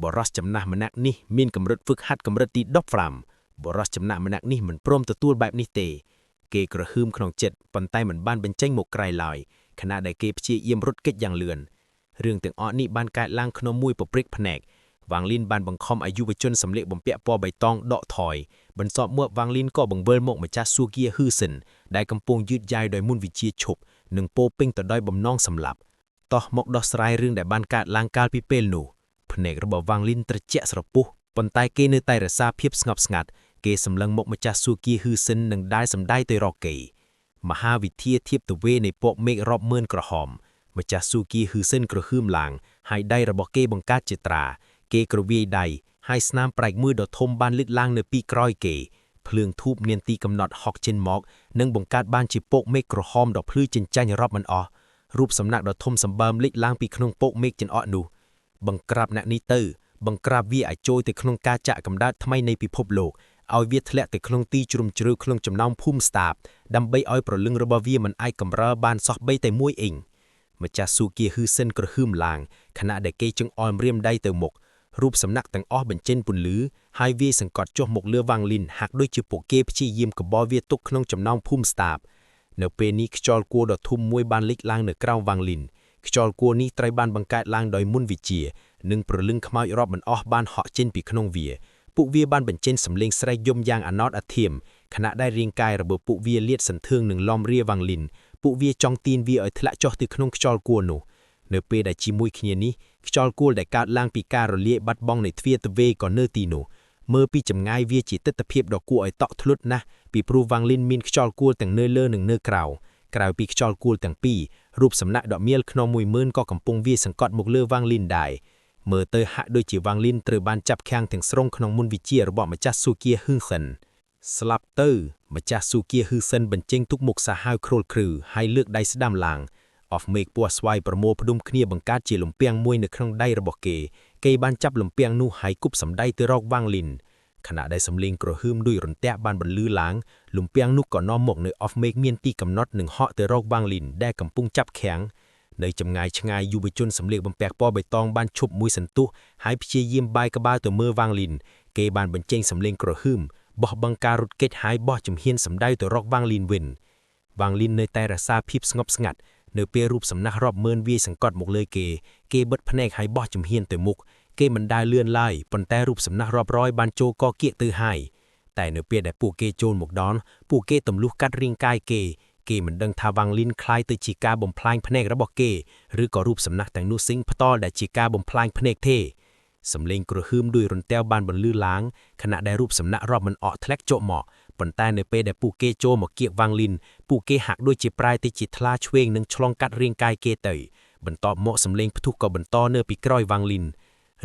Speaker 1: បរិសចំណាស់ម្នាក់នេះមានកម្រិតហ្វឹកហាត់កម្រិតទី15បរិសចំណាស់ម្នាក់នេះមិនព្រមទទួលបែបនេះទេគេក្រហមក្នុងចិត្តប៉ុន្តែមិនបានបញ្ចេញមកក្រៅឡើយខណៈដែលគេព្យាយាមរត់គេចយ៉ាងលឿនរឿងទាំងអស់នេះបានកើតឡើងក្នុងមួយពព្រិកភ្នែកវ៉ាងលីនបានបង្ខំឲ្យយុវជនសម្លៀកបំពាក់ពណ៌បៃតងដកថយបន្ទាប់មកវ៉ាងលីនក៏បង្វិលមកម្ចាស់សួគ៌ហ៊ឺសិនដែលកំពុងយឺតយ៉ាវដោយមុនវិជាឈប់និងពោពេញទៅដោយបំណងសម្លាប់តោះមកដោះស្រាយរឿងដែលបានកើតឡើងកាលពីពេលនោះភ្នែករបស់វ៉ាងលីនត្រជាក់ស្រពុះប៉ុន្តែគេនៅតែរក្សាភាពស្ងប់ស្ងាត់គេសម្លឹងមកម្ចាស់សួគ៌ហ៊ឺសិននិងដាល់សម្ដែងទៅរកគេមហាវិធាធៀបទវេនៃពកមេឃរាប់ម៉ឺនក្រហមម្ចាស់សួគ៌ហ៊ឺសិនក្រហឺមឡើងហើយដៃរបស់គេបង្កើតជាត្រាគេក្រវាយដៃហើយស្នាមប្រែកមួយដ៏ធំបានលេចឡើងនៅពីក្រោយគេភ្លើងធូបមានទីកំណត់ហក់ចេញមកនិងបង្កើតបានជាពកមេឃក្រហមដ៏ភ្លឺចិញ្ចាញ់រាប់មិនអស់រូបសំណាកដ៏ធំសម្បើមលេចឡើងពីក្នុងពកមេឃចង្អកនោះបង្ក្រាបអ្នកនេះទៅបង្ក្រាបវាឲ្យចូលទៅក្នុងការចាក់កម្ដៅថ្មីនៃពិភពលោកឲ្យវាធ្លាក់ទៅក្នុងទីជ្រុំជ្រៅក្នុងចំណោមភូមិស្តាបដើម្បីឲ្យប្រលឹងរបស់វាមិនអាចកម្រើបានសោះបីតែមួយអ៊ីងម្ចាស់សួគ៌ហ៊ឺសិនក្រហឺមឡើងខណៈដែលគេចង្អុលម្រាមដៃទៅមុខរូបសំណាកទាំងអស់បញ្ចេញពន្លឺហើយវាសង្កត់ចុះមកលើវ៉ាងលីនហាក់ដូចជាពួកគេព្យាយាមកបោវាទុកក្នុងចំណោមភូមិស្តាបនៅពេលនេះខ្យល់គួរដ៏ធំមួយបានលេចឡើងនៅក្រៅវ៉ាងលីនខ្យល់គួរនេះត្រូវបានបង្កើតឡើងដោយមុនវិជានិងប្រលឹងខ្មោចរាប់មិនអស់បានហក់ចេញពីក្នុងវាពួកវាបានបញ្ចេញសំឡេងស្រែកយំយ៉ាងអាណតអាធៀមខណៈដែលរាងកាយរបស់ពួកវាលាតសន្ធឹងនឹងឡំរាវ៉ាងលីន ពួកវាចង់ទាញវាឲ្យធ្លាក់ចុះទៅក្នុងខ្យល់គោលនោះនៅពេលដែលជាមួយគ្នានេះខ្យល់គោលដែលកើតឡើងពីការរលាយបាត់បង់នៃទ្វារទវេក៏នៅទីនោះមើលពីចម្ងាយវាជាទិដ្ឋភាពដ៏គួរឲ្យតក់ធ្លុតណាស់ពីព្រោះវ៉ាងលីនមានខ្យល់គោលទាំងនៅលើនិងនៅក្រៅពីខ្យល់គោលទាំងពីររូបសំណាកដកមាលខ្នង10000ក៏កំពុងវាសង្កត់មកលើវ៉ាងលីនដែរមើលទៅហាក់ដូចជាវ៉ាងលីនត្រូវបានចាប់ឃាំងទាំងស្រុងក្នុងមុនវិជារបស់ម្ចាស់ស៊ូគៀហ៊ឹងសិនស្លាប់ទៅម្ចាស់ស៊ូគៀហ៊ឹងសិនបញ្ចេញទុកមុខសាហាវគ្រុលគ្រឺហើយលើកដៃស្ដាំឡើងអហ្វមេឃពណ៌ស្វាយប្រមូលផ្ដុំគ្នាបង្កើតជាលំពាំងមួយនៅក្នុងដៃរបស់គេបានចាប់លំពាំងនោះហើយគប់សម្ដីទៅរកវ៉ាងលីនខណៈដែលសំឡេងក្រហឺមដោយរន្ទះបានបន្លឺឡើងលំពាំងនោះក៏នាំមកនៅអហ្វមេឃមានទីកំណត់នឹងហក់ទៅរកវ៉ាងលីនដែលកំពុងចាប់ឃាំងនៅចម្ងាយឆ្ងាយយុវជនសម្លៀកបំពាក់ពណ៌បៃតងបានឈប់មួយសន្ទុះហើយព្យាយាមបាយក្បាលទៅមើលវ៉ាងលីនគេបានបញ្ចេញសំឡេងក្រហឺមបោះបង់ការរត់គេចហើយបោះជំហានសម្ដៅទៅរកវ៉ាងលីនវិញវ៉ាងលីននៅតែរក្សាភាពស្ងប់ស្ងាត់នៅពេលរូបសំណាករាប់ម៉ឺនវាយសង្កត់មកលើគេបិទភ្នែកហើយបោះជំហានទៅមុខគេមិនដែលលឿនឡើយប៉ុន្តែរូបសំណាករាប់រយបានចូលកកៀកទៅហើយតែនៅពេលដែលពួកគេចូលមកដល់ពួកគេទម្លុះកាត់រាងកាយគេមិនដឹងថាវ៉ាងលីនคล้ายទៅជាការបំផ្លាញភ្នែករបស់គេឬក៏រូបសំណាកទាំងនោះសិងផ្ទាល់ដែលជាការបំផ្លាញភ្នែកទេសំឡេងក្រហឺមដោយរន្ទះបានបន្លឺឡើងខណៈដែលរូបសំណាករាប់មិនអស់ធ្លាក់ចុះមកប៉ុន្តែនៅពេលដែលពួកគេចូលមកគៀកវ៉ាងលីនពួកគេហាក់ដូចជាប្រែទៅជាថ្លាឆ្វេងនិងឆ្លងកាត់រាងកាយគេទៅបន្ទាប់មកសំឡេងផ្ទុះក៏បន្តនៅពីក្រោយវ៉ាងលីន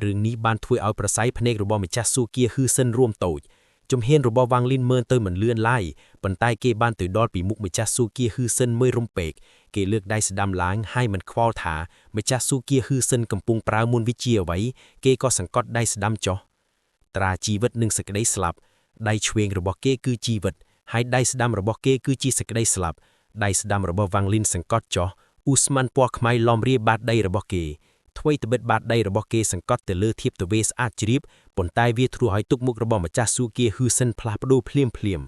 Speaker 1: រឿងនេះបានធ្វើឲ្យប្រស័យភ្នែករបស់ម្ចាស់ស៊ូគៀហ៊ឺសិនរួមតូចជំហានរបស់វ៉ាងលីនមើលទៅមិនលឿនឡើយប៉ុន្តែគេបានទៅដល់ពីមុខម្ចាស់ស៊ូគៀហ៊ឺសិនមួយរំពេកគេលើកដៃស្ដាំឡើងហើយមិនខ្វល់ថាម្ចាស់ស៊ូគៀហ៊ឺសិនកំពុងប្រើមុនវិជាអ្វីគេក៏សង្កត់ដៃស្ដាំចុះត្រាជីវិតនិងសេចក្តីស្លាប់ដៃឆ្វេងរបស់គេគឺជីវិតហើយដៃស្ដាំរបស់គេគឺជាសេចក្តីស្លាប់ដៃស្ដាំរបស់វ៉ាងលីនសង្កត់ចុះអ៊ូស្មានពណ៌ខ្មៅឡំរាបាតដីរបស់គេថ្វីត្បិតបាតដីរបស់គេសង្កត់ទៅលើធៀបទវេស្អាតជ្រាបប៉ុន្តែវាធ្លុះឲ្យទុកមុខរបស់ម្ចាស់ស៊ូគៀហ៊ឺសិនផ្លាស់ប្ដូរភ្លាម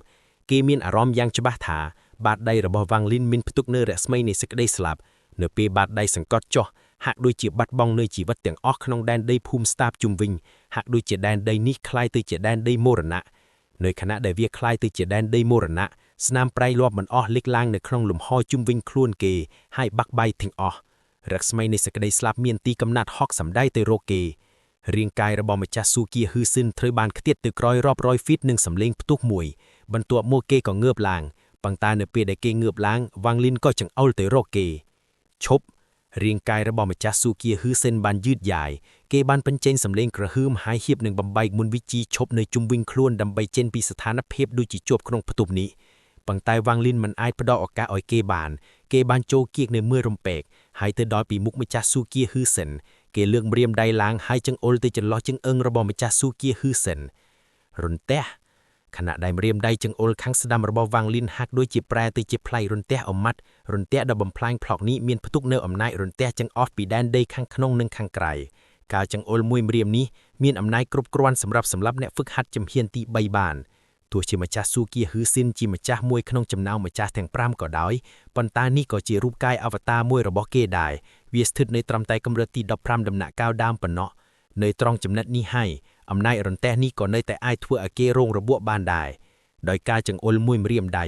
Speaker 1: គេមានអារម្មណ៍យ៉ាងច្បាស់ថាបាតដីរបស់វ៉ាងលីនមានផ្ទុកនូវរស្មីនៃសេចក្តីស្លាប់នៅពេលបាតដីសង្កត់ចុះហាក់ដូចជាបាត់បង់នូវជីវិតទាំងអស់ក្នុងដែនដីភូមិស្តាបជុំវិញហាក់ដូចជាដែនដីនេះคล้ายទៅជាដែនដីមរណៈនៅខណៈដែលវាคล้ายទៅជាដែនដីមរណៈស្នាមប្រៃលាប់មិនអស់លេចឡើងនៅក្នុងលំហជុំវិញខ្លួនគេហើយបាក់បាយទាំងអស់រស្មីនៃសេចក្តីស្លាប់មានទីកំណត់ហក់សម្ដៅទៅរកគេរាងកាយរបស់ម្ចាស់ស៊ូគៀហ៊ឺសិនត្រូវបានខ្ទាតទៅក្រោយរាប់រយហ្វីតនឹងសម្លេងផ្ទុះមួយបន្ទាប់មកគេក៏ងើបឡើងប៉ុន្តែនៅពេលដែលគេងើបឡើងវ៉ាងលីនក៏ចង្អុលទៅរកគេឈប់រាងកាយរបស់ម្ចាស់ស៊ូគៀហ៊ឺសិនបានយឺតយ៉ាវគេបានបញ្ចេញសម្លេងក្រហឺមហើយហៀបនឹងបំបែកមុនវិជីឈប់នៅជុំវិញខ្លួនដើម្បីចេញពីស្ថានភាពដូចជាជាប់ក្នុងផ្ទប់នេះប៉ុន្តែវ៉ាងលីនមិនអាចផ្ដល់ឱកាសឲ្យគេបានចូលគៀកនៅមួយរំពេកហើយទៅដល់ពីមុខម្ចាស់ស៊ូគៀហ៊ឺសិនគេលើកម្រាមដៃឡើងហើយចង្អុលទៅចន្លោះជើងអឹងរបស់ម្ចាស់ស៊ូគៀហ៊ឺសិនរន្ទះខណៈដែលម្រាមដៃចង្អុលខាងស្ដាំរបស់វ៉ាងលីនហាក់ដូចជាប្រែទៅជាផ្លៃរន្ទះអមាត់រន្ទះដ៏បំផ្លាញផ្លុកនេះមានផ្ទុកនៅអំណាចរន្ទះចង្អុលពីដែនដីខាងក្នុងនិងខាងក្រៅការចង្អុលមួយម្រាមនេះមានអំណាចគ្រប់គ្រាន់សម្រាប់សម្លាប់អ្នកហ្វឹកហាត់ជំហានទី3បានទោះជាម្ចាស់ស៊ូគៀហ៊ឺសិនជាម្ចាស់មួយក្នុងចំណោមម្ចាស់ទាំង5ក៏ដោយប៉ុន្តែនេះក៏ជារូបកាយអវតារមួយរបស់គេដែរវាស្ថិតនៅត្រឹមតែកម្រិតទី15ដំណាក់កាលដើមប៉ុណ្ណោះនៅត្រង់ចំណិតនេះហើយអំណាចរន្ទះនេះក៏នៅតែអាចធ្វើឲ្យគេរងរបួសបានដែរដោយការចង្អុលមួយម្រាមដៃ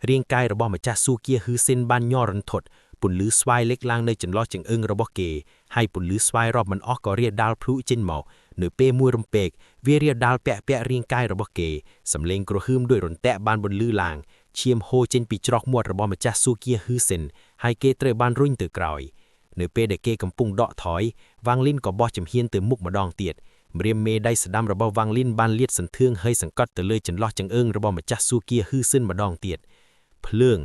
Speaker 1: រាងកាយរបស់ម្ចាស់ស៊ូគៀហ៊ឺសិនបានញ័ររន្ធត់ពន្លឺស្វាយលេចឡើងនៅចន្លោះចង្អឹងរបស់គេហើយពន្លឺស្វាយរាប់មិនអស់ក៏រាលដាលភ្លុចេញមកនៅពេលមួយរំពេកវារាលដាលពាក់រាងកាយរបស់គេសំឡេងក្រហឺមដោយរន្ទះបានបន្លឺឡើងឈាមហូរចេញពីច្រោះមាត់របស់ម្ចាស់ស៊ូគៀហ៊ឺសិនហើយគេត្រូវបានរុញទៅក្រោយនៅពេលដែលគេកំពុងដកថយវ៉ាងលីនក៏បោះជំហានទៅមុខម្ដងទៀតម្រាមមេដៃស្ដាំរបស់វ៉ាងលីនបានលាតសន្ធឿងហើយសង្កត់ទៅលើចន្លោះចង្អឹងរបស់ម្ចាស់ស៊ូគៀហ៊ឺសិនម្ដងទៀតភ្លើង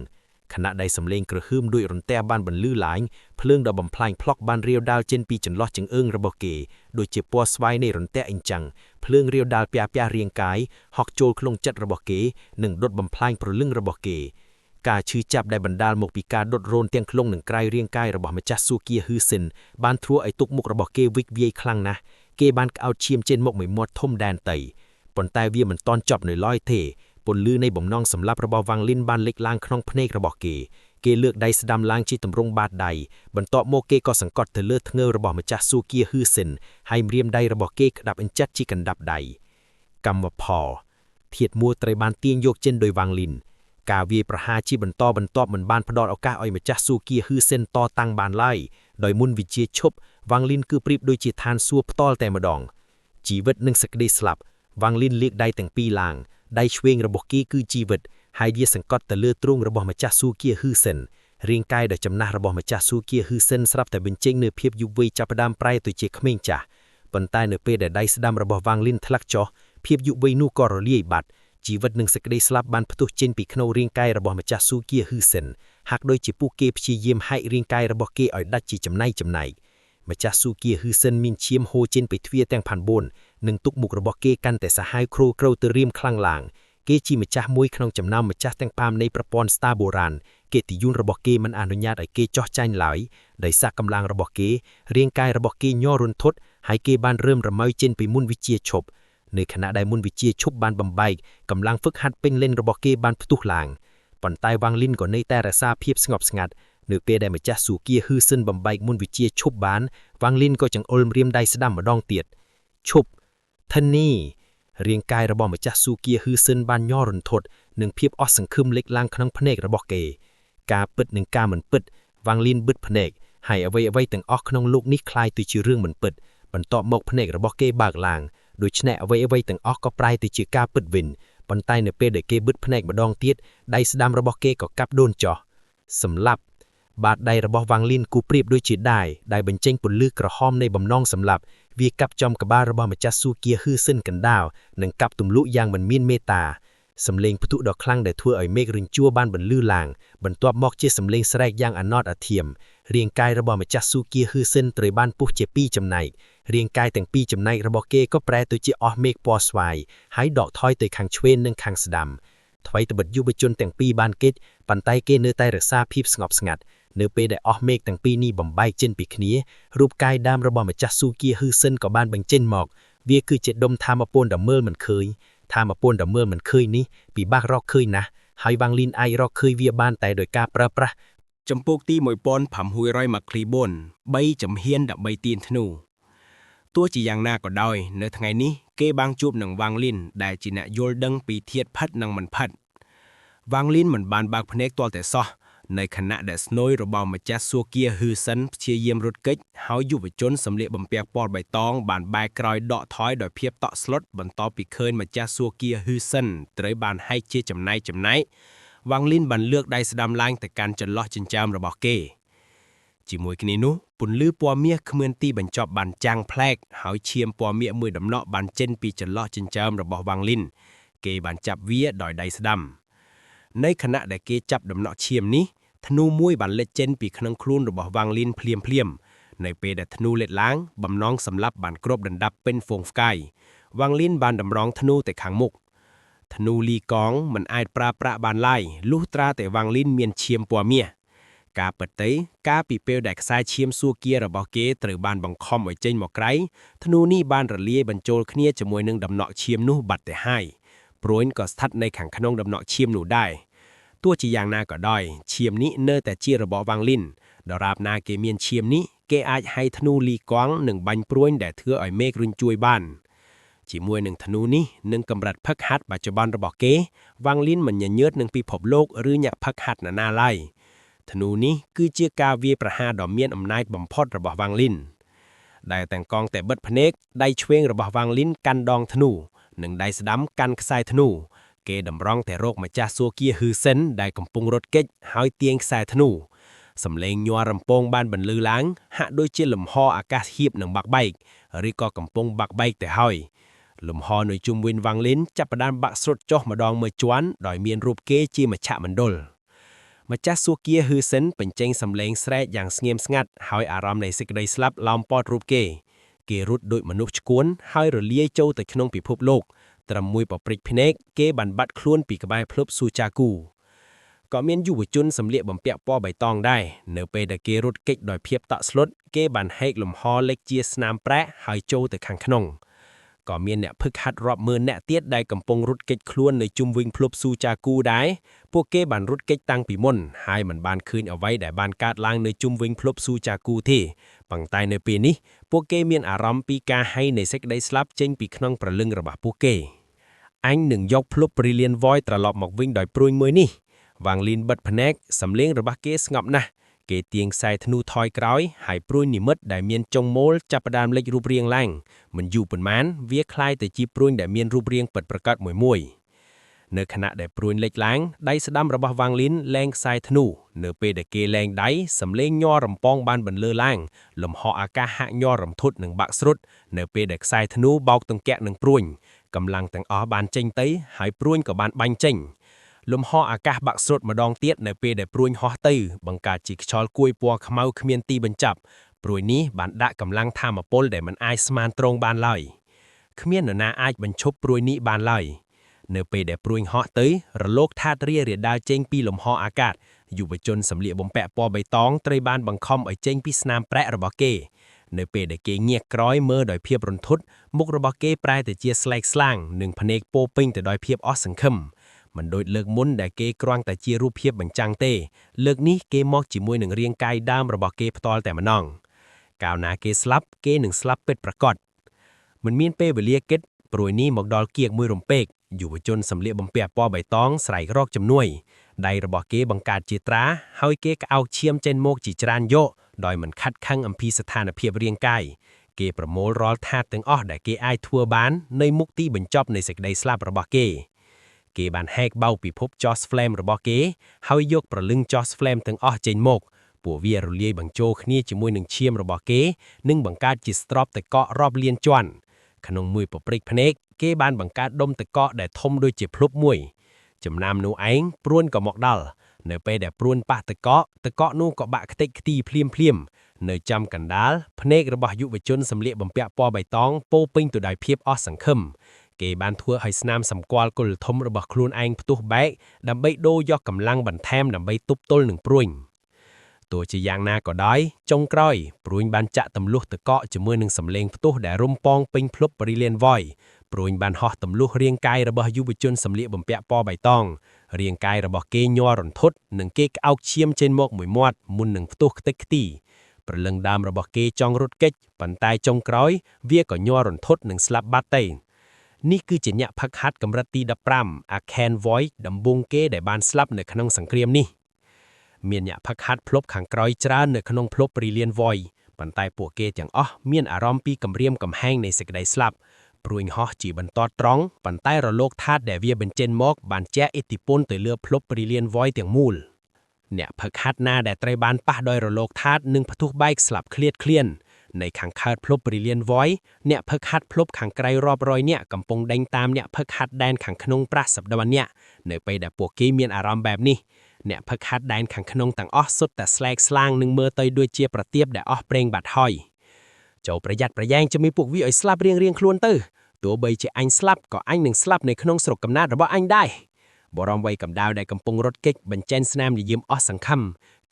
Speaker 1: ខណៈដែលសំឡេងក្រហឺមដោយរន្ទះបានបន្លឺឡើងភ្លើងដ៏បំផ្លាញផ្លុកបានរាលដាលចេញពីចន្លោះចង្អឹងរបស់គេដូចជាពណ៌ស្វាយនៃរន្ទះអញ្ចឹងភ្លើងរាលដាលពាក់រាងកាយហក់ចូលក្នុងចិត្តរបស់គេនិងដុតបំផ្លាញព្រលឹងរបស់គេការឈឺចាប់ដែលបណ្ដាលមកពីការដុតរោនទាំងក្នុងនិងក្រៅរាងកាយរបស់ម្ចាស់ស៊ូគៀហ៊ឺសិនបានធ្វើឲ្យទុកមុខរបស់គេវិកវាយខ្លាំងណាស់គេបានក្អោតឈាមចេញមកមួយមាត់ធំដែនដីប៉ុន្តែវាមិនទាន់ចប់នៅឡើយទេពន្លឺនៃបំណងសម្លាប់របស់វ៉ាងលីនបានលេចឡើងក្នុងភ្នែករបស់គេលើកដៃស្ដាំឡើងជាទម្រង់បាតដៃបន្ទាប់មកគេក៏សង្កត់ទៅលើធ្ងើរបស់ម្ចាស់ស៊ូគៀហ៊ឺសិនហើយម្រាមដៃរបស់គេក្តាប់អញ្ចិតជាកណ្ដាប់ដៃកម្មផលធាតុមួយត្រូវបានទាញយកចេញដោយវ៉ាងលីន
Speaker 3: ការវាយប្រហារជាបន្តបន្ទាប់មិនបានផ្ដល់ឱកាសឲ្យម្ចាស់ស៊ូគៀហ៊ឺសិនតតាំងបានឡើយដោយមុនវិជាឈប់វ៉ាងលីនគឺប្រៀបដូចជាឋានសួគ៌ផ្ទាល់តែម្ដងជីវិតនិងសេចក្តីស្លាប់វ៉ាងលីនលាកដៃទាំងពីរឡើងដៃឆ្វេងរបស់គេគឺជីវិតហើយវាសង្កត់ទៅលើទ្រូងរបស់ម្ចាស់ស៊ូគៀហ៊ឺសិនរាងកាយដ៏ចំណាស់របស់ម្ចាស់ស៊ូគៀហ៊ឺសិនស្រាប់តែបញ្ចេញនូវភាពយុវវ័យចាប់ផ្ដើមប្រែទៅជាក្មេងចាស់ប៉ុន្តែនៅពេលដែលដៃស្ដាំរបស់វ៉ាងលីនធ្លាក់ចុះភាពយុវវ័យនោះក៏រលាយបាត់ជីវិតនិងសេចក្តីស្លាប់បានផ្ទុះចេញពីក្នុងរាងកាយរបស់ម្ចាស់ស៊ូគៀហ៊ឺសិនហាក់ដូចជាពួកគេព្យាយាមហែករាងកាយរបស់គេឲ្យដាច់ជាចំណែកម្ចាស់ស៊ូគៀហ៊ឺសិនមានឈាមហូរចេញពីទ្វារទាំង9និងទុកមុខរបស់គេកាន់តែសាហាវគ្រូក្រៅទៅរៀមខ្លាំងឡើងគេជាម្ចាស់មួយក្នុងចំណោមម្ចាស់ទាំង5នៃប្រព័ន្ធស្តារបុរាណកិត្តិយសរបស់គេមិនអនុញ្ញាតឲ្យគេចោះចាញ់ឡើយដោយសារកម្លាំងរបស់គេរាងកាយរបស់គេញ័ររន្ធត់ហើយគេបានរើមរមើចេញពីមុនវិជាឈប់នៅខណៈដែលមុនវិជាឈប់បានបំបែកកម្លាំងហ្វឹកហាត់ពេញលេញរបស់គេបានផ្ទុះឡើងប៉ុន្តែវ៉ាងលីនក៏នៅតែរក្សាភាពស្ងប់ស្ងាត់នៅពេលដែលម្ចាស់ស៊ូគៀហ៊ឺសិនបំបែកមុនវិជាឈប់បានវ៉ាងលីនក៏ចង្អុលម្រាមដៃស្ដាំម្ដងទៀតឈប់ធនីរាងកាយរបស់ម្ចាស់ស៊ូគៀហ៊ឺសិនបានញ័ររន្ធត់និងភាពអស់សង្ឃឹមលេចឡើងក្នុងភ្នែករបស់គេការពិតនិងការមិនពិតវ៉ាងលីនបិទភ្នែកហើយអ្វីៗទាំងអស់ក្នុងโลกនេះคล้ายទៅជារឿងមិនពិតបន្ទាប់មកភ្នែករបស់គេបើកឡើងដូច្នេះអ្វីៗទាំងអស់ក៏ប្រែទៅជាការពិតវិញប៉ុន្តែនៅពេលដែលគេបិទភ្នែកម្ដងទៀតដៃស្ដាំរបស់គេក៏កាប់ដូនចុះសម្លាប់បាតដៃរបស់វ៉ាងលីនគូប្រៀបដូចជាដាយដែលបញ្ចេញពន្លឺក្រហមនៃបំណងសម្លាប់វាកាប់ចំក្បាលរបស់ម្ចាស់ស៊ូគៀហ៊ឺសិនកណ្ដាលនិងកាប់ទម្លុះយ៉ាងមិនមានមេត្តាសំឡេងផ្ទុះដ៏ខ្លាំងដែលធ្វើឲ្យមេឃរញ្ជួរបានបន្លឺឡើងបន្ទាប់មកជាសំឡេងស្រែកយ៉ាងអាណតអាធៀមរាងកាយរបស់ម្ចាស់ស៊ូគៀហ៊ឺសិនត្រូវបានពុះជាពីរចំណែករាងកាយទាំងពីរចំណែករបស់គេក៏ប្រែទៅជាអស់មេឃពណ៌ស្វាយហើយដកថយទៅខាងឆ្វេងនិងខាងស្ដាំថ្មីត្បិតយុវជនទាំងពីរបានគេចប៉ុន្តែគេនៅតែរក្សាភាពស្ងប់ស្ងាត់នៅពេលដែលអស់មេឃទាំងពីរនេះបំបែកចេញពីគ្នារូបកាយដើមរបស់ម្ចាស់ស៊ូគៀហ៊ឺសិនក៏បានបញ្ចេញមកវាគឺជាដុំថាមពលដ៏មើលមិនឃើញថាមពលដ៏មើលមិនឃើញនេះពិបាករកឃើញណាស់ហើយវ៉ាងលីនអាចរកឃើញវាបានតែដោយការប្រើប្រាស់
Speaker 1: ចំពោកទី1500ម៉ាគ្លីបូន3ចំហៀនដើម្បីទាញធ្នូទោះជាយ៉ាងណាក៏ដោយនៅថ្ងៃនេះគេបានជួបនឹងវ៉ាងលីនដែលជាអ្នកយល់ដឹងពីធាតុផិតនិងមិនផិតវ៉ាងលីនមិនបានបើកភ្នែកទាល់តែសោះនៅខណៈដែលស្នួយរបស់ម្ចាស់ស៊ូគៀហ៊ឺសិនព្យាយាមរត់គេចហើយយុវជនសម្លៀកបំពាក់ពណ៌បៃតងបានបែកក្រោយដកថយដោយភាពតក់ស្លុតបន្ទាប់ពីឃើញម្ចាស់ស៊ូគៀហ៊ឺសិនត្រូវបានហែកជាចំណែកវ៉ាងលីនបានលើកដៃស្ដាំឡើងទៅកាន់ចន្លោះចិញ្ចើមរបស់គេជាមួយគ្នានោះពន្លឺពណ៌មាសគ្មានទីបញ្ចប់បានចាំងប្លែកហើយឈាមពណ៌មាសមួយដំណក់បានចេញពីចន្លោះចិញ្ចើមរបស់វ៉ាងលីនគេបានចាប់វាដោយដៃស្ដាំនៅខណៈដែលគេចាប់ដំណក់ឈាមនេះធ្នូមួយបានលេចចេញពីក្នុងខ្លួនរបស់វ៉ាងលីនភ្លាមនៅពេលដែលធ្នូលេចឡើងបំណងសម្លាប់បានគ្របដណ្ដប់ពេញហ្វូងផ្កាយវ៉ាងលីនបានតម្រង់ធ្នូទៅខាងមុខធ្នូលីកងមិនអាចប្រើប្រាស់បានឡើយលុះត្រាតែវ៉ាងលីនមានឈាមពណ៌មាសការពិតទៅកាលពីពេលដែលខ្សែឈាមស៊ូគៀរបស់គេត្រូវបានបង្ខំឲ្យចេញមកក្រៅធ្នូនេះបានរលាយបញ្ចូលគ្នាជាមួយនឹងដំណក់ឈាមនោះបាត់ទៅហើយព្រួយក៏ស្ថិតនៅខាងក្នុងដំណក់ឈាមនោះដែរទោះជាយ៉ាងណាក៏ដោយឈាមនេះនៅតែជារបស់វ៉ាងលីនដរាបណាគេមានឈាមនេះគេអាចហៅធ្នូលីកងនិងបាញ់ព្រួយដែលធ្វើឲ្យមេឃរុញជួយបានជាមួយនឹងធ្នូនេះនិងកម្រិតផឹកហាត់បច្ចុប្បន្នរបស់គេវ៉ាងលីនមិនញញើតនឹងពិភពលោកឬអ្នកផឹកហាត់ណាឡើយធ្នូនេះគឺជាការវាយប្រហារដ៏មានអំណាចបំផុតរបស់វ៉ាងលីនដែលទាំងកងតែបិទភ្នែកដៃឆ្វេងរបស់វ៉ាងលីនកាន់ដងធ្នូនិងដៃស្ដាំកាន់ខ្សែធ្នូគេតម្រង់តែរកម្ចាស់ស៊ូគៀហ៊ឺសិនដែលកំពុងរត់គេចហើយទាញខ្សែធ្នូសំឡេងញ័ររំពងបានបន្លឺឡើងហាក់ដូចជាលំហអាកាសហៀបនឹងបាក់បែកឬក៏កំពុងបាក់បែកទៅហើយលំហនៅជុំវិញវ៉ាងលីនចាប់ផ្ដើមបាក់ស្រុតចុះម្ដងមួយជាន់ដោយមានរូបគេជាមជ្ឈមណ្ឌលម្ចាស់ស៊ូគៀហ៊ឺសិនបញ្ចេញសំឡេងស្រែកយ៉ាងស្ងៀមស្ងាត់ហើយអារម្មណ៍នៃសេចក្តីស្លាប់ឡោមព័ទ្ធរូបគេរត់ដូចមនុស្សឆ្កួនហើយរលាយចូលទៅក្នុងពិភពលោកត្រឹមមួយប៉ព្រិចភ្នែកគេបានបាត់ខ្លួនពីក្បែរភ្លុបស៊ូចាគូក៏មានយុវជនសម្លៀកបំពាក់ពណ៌បៃតងដែរនៅពេលដែលគេរត់គេចដោយភាពតក់ស្លុតគេបានហែកលំហលេចជាស្នាមប្រេះហើយចូលទៅខាងក្នុងក៏មានអ្នកភឹកហាត់រាប់ម៉ឺនអ្នកទៀតដែលកំពុងរត់គេចខ្លួននៅជុំវិញភ្លុបស៊ូចាគូដែរពួកគេបានរត់គេចតាំងពីមុនហើយមិនបានឃើញអ្វីដែលបានកើតឡើងនៅជុំវិញភ្លុបស៊ូចាគូទេប៉ុន្តែនៅពេលនេះពួកគេមានអារម្មណ៍ពីការហែងនៃសេចក្តីស្លាប់ចេញពីក្នុងព្រលឹងរបស់ពួកគេអញនឹងយកភ្លុប Brilliant Void ត្រឡប់មកវិញដោយព្រួយមួយនេះ
Speaker 3: វ៉ាងលីនបិទភ្នែកសំលេងរបស់គេស្ងប់ណាស់គេទៀងខ្សែធ្នូថយក្រោយហើយព្រួយនិមិត្តដែលមានចុងមូលចាប់ផ្ដើមលេចរូបរាងឡើងមិនយូរប៉ុន្មានវាคล้ายទៅជាព្រួយដែលមានរូបរាងពិតប្រាកដមួយនៅខណៈដែលព្រួយលេចឡើងដៃស្ដាំរបស់វ៉ាងលីនលែងខ្សែធ្នូនៅពេលដែលគេលែងដៃសំលេងញ័ររំពងបានបន្លឺឡើងលំហអាកាសហាក់ញ័ររំធុតនិងបាក់ស្រុតនៅពេលដែលខ្សែធ្នូបោកទង្គិកនឹងព្រួយកម្លាំងទាំងអស់បានចេញទៅហើយព្រួយក៏បានបាញ់ចេញលំហអាកាសបាក់ស្រុតម្ដងទៀតនៅពេលដែលព្រួយហោះទៅបង្កើតជាខ្យល់គួយពណ៌ខ្មៅគ្មានទីបញ្ចប់ព្រួយនេះបានដាក់កម្លាំងថាមពលដែលមិនអាចស្មានត្រង់បានឡើយគ្មាននរណាអាចបញ្ឈប់ព្រួយនេះបានឡើយនៅពេលដែលព្រួយហោះទៅរលកថាតរាដាលចេញពីលំហអាកាសយុវជនសម្លៀកបំពាក់ពណ៌បៃតងត្រូវបានបង្ខំឲ្យចេញពីស្នាមប្រេះរបស់គេនៅពេលដែលគេងាកក្រោយមើលដោយភាពរន្ធត់មុខរបស់គេប្រែទៅជាស្លែកស្លាំងនិងភ្នែកពោពេញទៅដោយភាពអស់សង្ឃឹមមិនដូចលើកមុនដែលគេគ្រាន់តែជារូបភាពបញ្ចាំងទេលើកនេះគេមកជាមួយនឹងរាងកាយដើមរបស់គេផ្ទាល់តែម្ដងកាលណាគេស្លាប់គេនឹងស្លាប់ពិតប្រាកដមិនមានពេលវេលាគិតព្រួយនេះមកដល់គៀកមួយរំពេកយុវជនសម្លៀកបំពាក់ពណ៌បៃតងស្រែករកជំនួយដៃរបស់គេបង្កើតជាត្រាហើយគេក្អោកឈាមចេញមកជាច្រើនយកដោយមិនខិតខឹងអំពីស្ថានភាពរាងកាយគេប្រមូលរាល់ថាតុទាំងអស់ដែលគេអាចធ្វើបាននៅមុខទីបញ្ចប់នៃសេចក្តីស្លាប់របស់គេបានហែកបោពិភព Joss Flame របស់គេហើយយកប្រលឹង Joss Flame ទាំងអស់ចេញមកពួកវារលាយបញ្ចូលគ្នាជាមួយនឹងឈាមរបស់គេនិងបង្កើតជាស្ត្រប់ទឹកកករាប់លានជាន់ក្នុងមួយពព្រិចភ្នែកគេបានបង្កើតដុំទឹកកកដែលធំដូចជាភ្លុបមួយចំណាំនោះឯងព្រួនក៏មកដល់នៅពេលដែលព្រួនប៉ះទឹកកកនោះក៏បាក់ខ្ទេចខ្ទីភ្លាមនៅចំកណ្ដាលភ្នែករបស់យុវជនសម្លៀកបំពាក់ពណ៌បៃតងពោពេញទៅដោយភាពអស់សង្ឃឹមគេបានធ្វើឲ្យស្នាមសម្គាល់គល់ធំរបស់ខ្លួនឯងផ្ទុះបែកដើម្បីដូរយកកម្លាំងបន្ថែមដើម្បីទប់ទល់នឹងព្រួយទោះជាយ៉ាងណាក៏ដោយចុងក្រោយព្រួយបានចាក់ទម្លុះទឹកកកជាមួយនឹងសម្លេងផ្ទុះដែលរំពងពេញភ្លុបបរិលានវ៉យព្រួយបានហោះទម្លុះរាងកាយរបស់យុវជនសម្លៀកបំពាក់ពណ៌បៃតងរាងកាយរបស់គេញ័ររន្ធត់និងគេក្អោកឈាមចេញមកមួយមាត់មុននឹងផ្ទុះខ្ទេចខ្ទីព្រលឹងដើមរបស់គេចង់រត់គេចប៉ុន្តែចុងក្រោយវាក៏ញ័ររន្ធត់និងស្លាប់បាត់ទៅនេះគឺជាអ្នកផឹកហាត់កម្រិតទី15 Arcane Void ដំបូងគេដែលបានស្លាប់នៅក្នុងសង្គ្រាមនេះមានអ្នកផឹកហាត់ភ្លុបខាងក្រោយច្រើននៅក្នុងភ្លុប Brilliant Void ប៉ុន្តែពួកគេទាំងអស់មានអារម្មណ៍ពីគម្រាមកំហែងនៃសេចក្តីស្លាប់ព្រួយហោះជាបន្តត្រង់ប៉ុន្តែរលកថាតុដែលវាបញ្ចេញមកបានជះឥទ្ធិពលទៅលើភ្លុប Brilliant Void ទាំងមូលអ្នកផឹកហាត់ណាដែលត្រូវបានប៉ះដោយរលកថាតុនឹងផ្ទុះបែកស្លាប់ឃ្លាតឃ្លាននៅខាងកើតភ្លុប Brilliant Void អ្នកផឹកហាត់ភ្លុបខាងក្រៅរាប់រយនាក់កំពុងដេញតាមអ្នកផឹកហាត់ដែនខាងក្នុងប្រសិទ្ធិនាក់នៅពេលដែលពួកគេមានអារម្មណ៍បែបនេះអ្នកផឹកហាត់ដែនខាងក្នុងទាំងអស់សុទ្ធតែស្លែកស្លាំងនឹងមើលទៅដូចជាប្រទាបដែលអស់ប្រេងបាត់ហើយចូលប្រយ័ត្នប្រយែងជាមួយពួកវាឲ្យស្លាប់រៀងៗខ្លួនទៅទោះបីជាអញស្លាប់ក៏អញនឹងស្លាប់នៅក្នុងស្រុកកំណើតរបស់អញដែរបរមវ័យកំដៅដែលកំពុងរត់គេចបញ្ចេញស្នាមញញឹមអស់សង្ឃឹម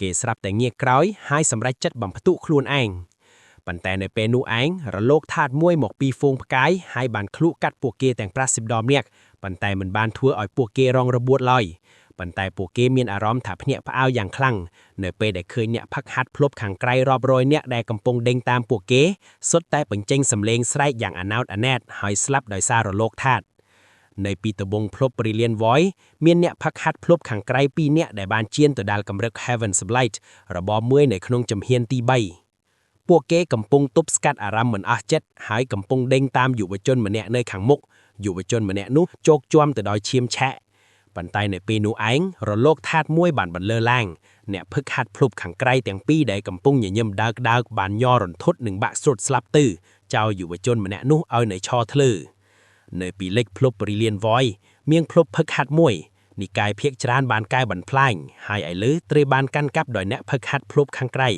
Speaker 3: គេស្រាប់តែងាកក្រោយហើយសម្រេចចិត្តបំផ្ទុះខ្លួនឯងប៉ុន្តែនៅពេលនោះឯងរលកថាតុមួយមកពីហ្វូងផ្កាយហើយបានឃ្លក់កាត់ពួកគេទាំង50ដងនាក់ប៉ុន្តែមិនបានធ្វើឲ្យពួកគេរងរបួសឡើយប៉ុន្តែពួកគេមានអារម្មណ៍ថាភ្ញាក់ផ្អើលយ៉ាងខ្លាំងនៅពេលដែលឃើញអ្នកផឹកហាត់ភ្លុបខាងក្រៅរាប់រយនាក់ដែលកំពុងដេញតាមពួកគេសុទ្ធតែបញ្ចេញសម្លេងស្រែកយ៉ាងអាណោតអាណែតហើយស្លាប់ដោយសាររលកថាតុនៅពីត្បូងភ្លុប Brilliant Void មានអ្នកផឹកហាត់ភ្លុបខាងក្រៅ2នាក់ដែលបានជៀនទៅដល់កម្រិត Heaven's Blight របបមួយនៅក្នុងជំហានទី3ពួកគេកំពុងទប់ស្កាត់អារម្មណ៍មិនអស់ចិត្តហើយកំពុងដេញតាមយុវជនម្នាក់នៅខាងមុខយុវជនម្នាក់នោះជោកជាំទៅដោយឈាមឆាក់ប៉ុន្តែនៅពេលនោះឯងរលកថាតុមួយបានបន្លឺឡើងអ្នកផឹកហាត់ភ្លុបខាងក្រៅទាំងពីរដែលកំពុងញញឹមដើកបានញ័ររន្ធត់និងបាក់ស្រុតស្លាប់ទៅចោលយុវជនម្នាក់នោះឲ្យនៅឈរធ្លឺនៅពីលេខភ្លុប Brilliant Void មានភ្លុបផឹកហាត់មួយនិកាយភាគច្រើនបានកែបំផ្លាញហើយឥឡូវត្រូវបានកាន់កាប់ដោយអ្នកផឹកហាត់ភ្លុបខាងក្រៅ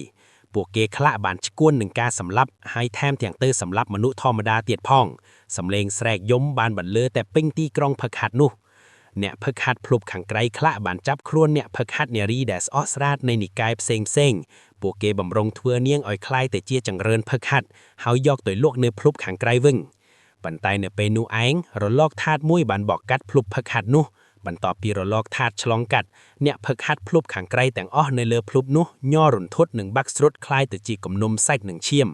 Speaker 3: ពួកគេខ្លះបានឈ្គួននឹងការសម្លាប់ហើយថែមទាំងទៅសម្លាប់មនុស្សធម្មតាទៀតផងសម្លេងស្រែកយំបានបន្លឺតែពេញទីក្រុងផឹកហាត់នោះអ្នកផឹកហាត់ភ្លុបខាងក្រៅខ្លះបានចាប់ខ្លួនអ្នកផឹកហាត់នារីដែលស្អកស្រាតនៃនិកាយផ្សេងពួកគេបំរុងធ្វើនាងឲ្យคล้ายទៅជាចង្រើនផឹកហាត់ហើយយកទៅលក់នៅភ្លុបខាងក្រៅវិញប៉ុន្តែនៅពេលនោះឯងរលកថាតុមួយបានបកកាត់ភ្លុបផឹកហាត់នោះបន្ទាប់ពីរលកថាតុឆ្លងកាត់អ្នកផឹកហាត់ភ្លុបខាងក្រៅទាំងអស់នៅលើភ្លុបនោះញ័ររន្ធត់និងបាក់ស្រុតคล้ายទៅជាគំនុំសាច់និងឈាម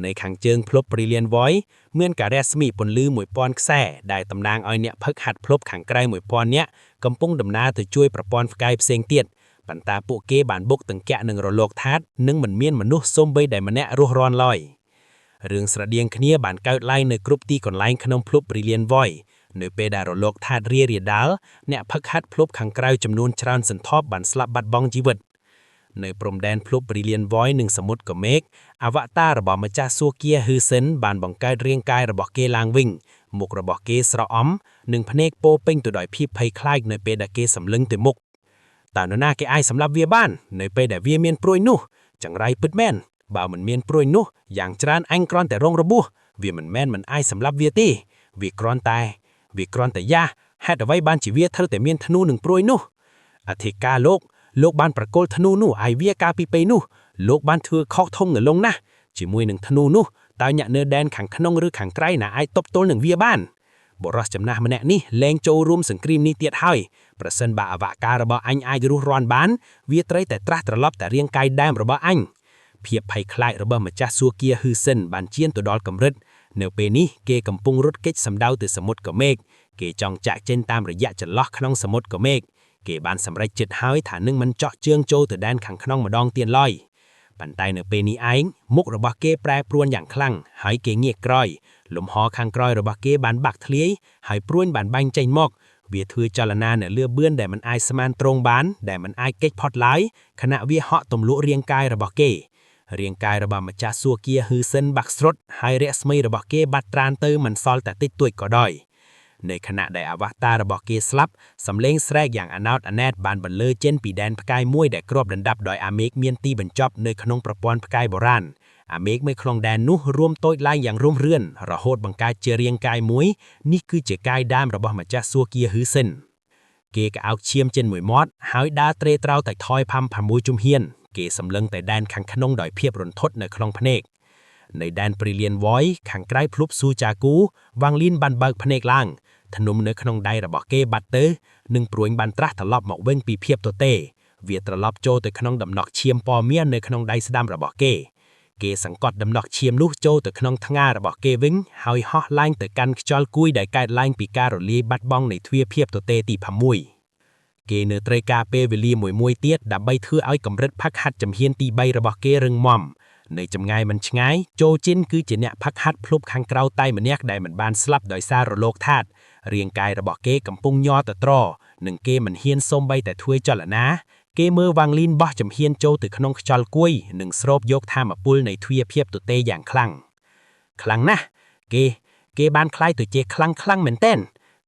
Speaker 3: ในขังเจิงพลบ Brilliant Voice เหมือนกับแรสมีปนลือหมวยปอนแซ่ได้ตำนางอ้อยเนี่ยพึกหัดพลบขังไกลหมวยปอนเนี่ยกำปุ้งดำนาទៅជួយប្រព័ន្ធផ្កាយផ្សេងទៀតប៉ុន្តែពួកគេបានបុកទាំងកាក់នឹងរលកថាតុនិងមិនមានមនុស្សសូម្បីតែម្នាក់រស់រានឡើយរឿងស្រដៀងគ្នាបានកើតឡើងនៅគ្រប់ទីកន្លែងក្នុងភ្លុប Brilliant Voice នៅពេលដែលរលកថាតុរាដាលអ្នកផឹកហាត់ភ្លុបខាងក្រៅចំនួនច្រើនសន្ធប់បានស្លាប់បាត់បង់ជីវិតនៅព្រំដែនភ្លុប Brilliant Voice និងសមុទ្រកមេឃអវតាររបស់ម្ចាស់សួគ៌ហ៊ឺសិនបានបង្កើតរាងកាយរបស់គេឡើងវិញមុខរបស់គេស្រអំនិងភ្នែកពោពេញទៅដោយភាពភ័យខ្លាចនៅពេលដែលគេសម្លឹងទៅមុខតើនរណាគេអាចសម្លាប់វាបាននៅពេលដែលវាមានព្រួយនោះចង្រៃពិតមែនបើមិនមានព្រួយនោះយ៉ាងច្រើនអញគ្រាន់តែរងរបួសវាមិនមែនមិនអាចសម្លាប់វាទេវាគ្រាន់តែយ៉ាហេតុអ្វីបានជាវាត្រូវតែមានធ្នូនឹងព្រួយនោះអធិការលោកបានប្រកុលធ្នូនោះឲ្យវាកាលពីពេលនោះលោកបានធ្វើខុសធំនៅលងណាស់ជាមួយនឹងធ្នូនោះតើអ្នកនៅដែនខាងក្នុងឬខាងក្រៅណាអាចទប់ទល់នឹងវាបានបរិសចំណាស់ម្នាក់នេះលែងចូលរួមសង្គ្រាមនេះទៀតហើយប្រសិនបើអវការរបស់អញអាចរស់រានបានវាត្រូវតែត្រាស់ត្រឡប់តែរាងកាយដើមរបស់អញភាពភ័យខ្លាចរបស់ម្ចាស់សួគ៌ហ៊ឺសិនបានជៀនទៅដល់កម្រិតនៅពេលនេះគេកំពុងរត់គេចសម្ដៅទៅសមុទ្រកមេឃគេចង់ចាក់ចេញតាមរយៈចន្លោះក្នុងសមុទ្រកមេឃគេបានសម្រេចចិត្តហើយថានឹងមិនចោះជើងចូលទៅដែនខាងក្នុងម្ដងទៀតឡើយប៉ុន្តែនៅពេលនេះឯងមុខរបស់គេប្រែប្រួនយ៉ាងខ្លាំងហើយគេងាកក្រោយលំហខាងក្រោយរបស់គេបានបាក់ធ្លាយហើយព្រួញបានបាញ់ចេញមកវាធ្វើចលនានៅលឿបឿនដែលមិនអាចស្មានត្រង់បានដែលមិនអាចគេចផុតឡើយខណៈវាហក់ទម្លក់រាងកាយរបស់គេរាងកាយរបស់ម្ចាស់សួគ៌ហ៊ឺសិនបាក់ស្រុតហើយរស្មីរបស់គេបាត់ត្រានទៅមិនសល់តែតិចតួចក៏ដោយในขณะដែលអវតាររបស់គេស្លាប់សំឡេងស្រែកយ៉ាងអាណោតអាណែតបានបន្លឺចេញពីដែនផ្កាយមួយដែលគ្របដណ្ដប់ដោយអាមេឃមានទីបញ្ចប់នៅក្នុងប្រព័ន្ធផ្កាយបុរាណអាមេឃមួយក្នុងដែននោះរួមតូចឡើងយ៉ាងរុំរឿនរហូតបង្កើតជារាងកាយមួយនេះគឺជាកាយដើមរបស់ម្ចាស់សួគ៌ហ៊ឺសិនគេក៏អោកឈាមចិនមួយមាត់ហើយដើរត្រេត្រោតែថយផាំ6ជំហានគេសម្លឹងតែដែនខាងក្នុងដោយភាពរន្ធត់នៅក្នុងភ្នែកในដែន Brilliant Voice ខាងក្រៅភ្លុបស៊ូចាគូវ៉ាងលីនបានបើកភ្នែកឡើងធ្នុំនៅក្នុងដៃរបស់គេបាត់ទៅនិងព្រួញបានត្រាស់ត្រឡប់មកវិញពីភាពទទេវាត្រឡប់ចូលទៅក្នុងដំណក់ឈាមពណ៌មាសនៅក្នុងដៃស្ដាំរបស់គេសង្កត់ដំណក់ឈាមនោះចូលទៅក្នុងថ្ងារបស់គេវិញហើយហោះឡើងទៅកាន់ខ្យល់គួយដែលកើតឡើងពីការរលាយបាត់បង់នៃទ្វារភាពទទេទី6គេនៅត្រូវការពេលវេលាមួយទៀតដើម្បីធ្វើឲ្យកម្រិតផឹកហាត់ចំហ៊ានទី3របស់គេរឹងមាំในចម្ងាយមិនឆ្ងាយโจจินគឺជាអ្នកផឹកហាត់ភ្លុបខាងក្រៅតែម្នាក់ដែលមិនបានស្លាប់ដោយសាររលកថាតុរាងកាយរបស់គេកំពុងញ័រទៅត្រនិងគេមិនហ៊ានសូម្បីតែធ្វើចលនាគេមើលវ៉ាងលីនបោះចំហ៊ានចូលទៅក្នុងខ្យល់គួយនិងស្រូបយកថាមពលនៃទ្វារភាពទទេយ៉ាងខ្លាំងណាស់គេបានคล้ายទៅជាខ្លាំងមែនទែន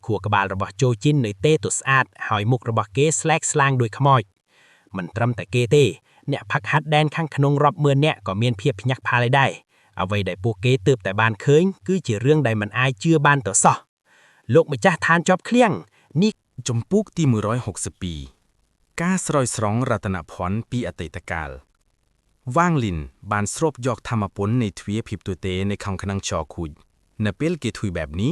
Speaker 3: ខួរក្បាលរបស់โจจินនៅទេទៅស្អាតហើយមុខរបស់គេស្លែកស្លាងដោយខ្មោចមិនត្រឹមតែគេទេអ្នកផឹកហាត់ដែនខាងក្នុងរាប់ម៉ឺននាក់ក៏មានភាពភ្ញាក់ផ្អើលដែរអ្វីដែលពួកគេទើបតែបានឃើញគឺជារឿងដែលមិនអាចជឿបានទៅសោះលោកម្ចាស់ឋានជាប់ឃ្លាំងនេះ
Speaker 4: ចំពោះទី162ការស្រោចស្រង់រតនភណ្ឌពីអតីតកាលវ៉ាងលីនបានស្រូបយកធម្មពលនៃទ្វារភាពទទេនៅខាងក្នុងចខូចនៅពេលគេធ្វើបែបនេះ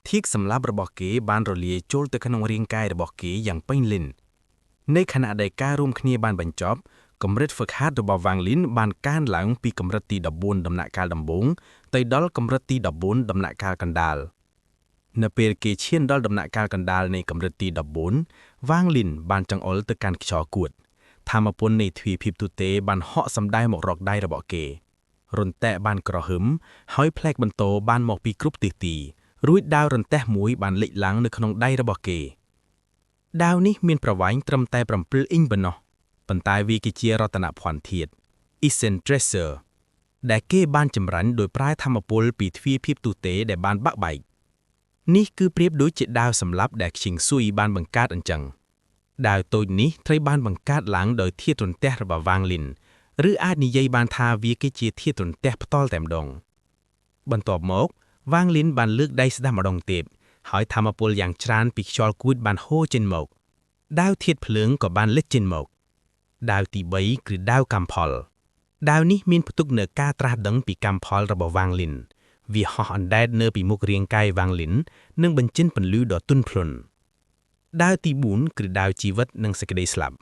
Speaker 4: ធាតុសម្លាប់របស់គេបានរលាយចូលទៅក្នុងរាងកាយរបស់គេយ៉ាងពេញលេញในขณะដែលការរួមគ្នាបានបញ្ចប់កម្រិតហ្វឹកហាត់របស់វ៉ាងលីនបានកើនឡើងពីកម្រិតទី14ដំណាក់កាលដំបូងទៅដល់កម្រិតទី14ដំណាក់កាលកណ្ដាលនៅពេលគេឈានដល់ដំណាក់កាលកណ្ដាលនៃកម្រិតទី14វ៉ាងលីនបានចង្អុលទៅកាន់ខ្យល់គួតធម្មពលនៃទ្វារភាពទទេបានហក់សម្ដែងមករកដៃរបស់គេរន្ទះបានក្រហឹមហើយផ្លែកបន្ទោបានមកពីគ្រប់ទិសទីរួចដាវរន្ទះមួយបានលេចឡើងនៅក្នុងដៃរបស់គេដាវនេះមានប្រវែងត្រឹមតែ7អ៊ីងប៉ុណ្ណោះប៉ុន្តែវាគឺជារតនភណ្ឌធាតុ Eisen Tracer ដែលគេបានចម្រាញ់ដោយប្រើធម្មពលពីទ្វារភាពទទេដែលបានបាក់បែកនេះគឺប្រៀបដូចជាដាវសម្លាប់ដែលខ្ជីងស៊ុយបានបង្កើតអញ្ចឹងដាវតូចនេះត្រូវបានបង្កើតឡើងដោយធាតុរន្ទះរបស់វ៉ាងលីនឬអាចនិយាយបានថាវាគឺជាធាតុរន្ទះផ្ទាល់តែម្ដងបន្ទាប់មកវ៉ាងលីនបានលើកដៃស្ដាំម្ដងទៀតហើយធម្មពលយ៉ាងច្រើនពីខ្យល់គួចបានហូរចេញមកដាវធាតុភ្លើងក៏បានលេចចេញមកដាវទី3គឺដាវកម្មផលដាវនេះមានផ្ទុកនូវការត្រាស់ដឹងពីកម្មផលរបស់វ៉ាងលីនវាហោះអណ្ដែតនៅពីមុខរាងកាយវ៉ាងលីននិងបញ្ចេញពន្លឺដ៏ទន់ភ្លន់ដាវទី4គឺដាវជីវិតនិងសេចក្តីស្លាប់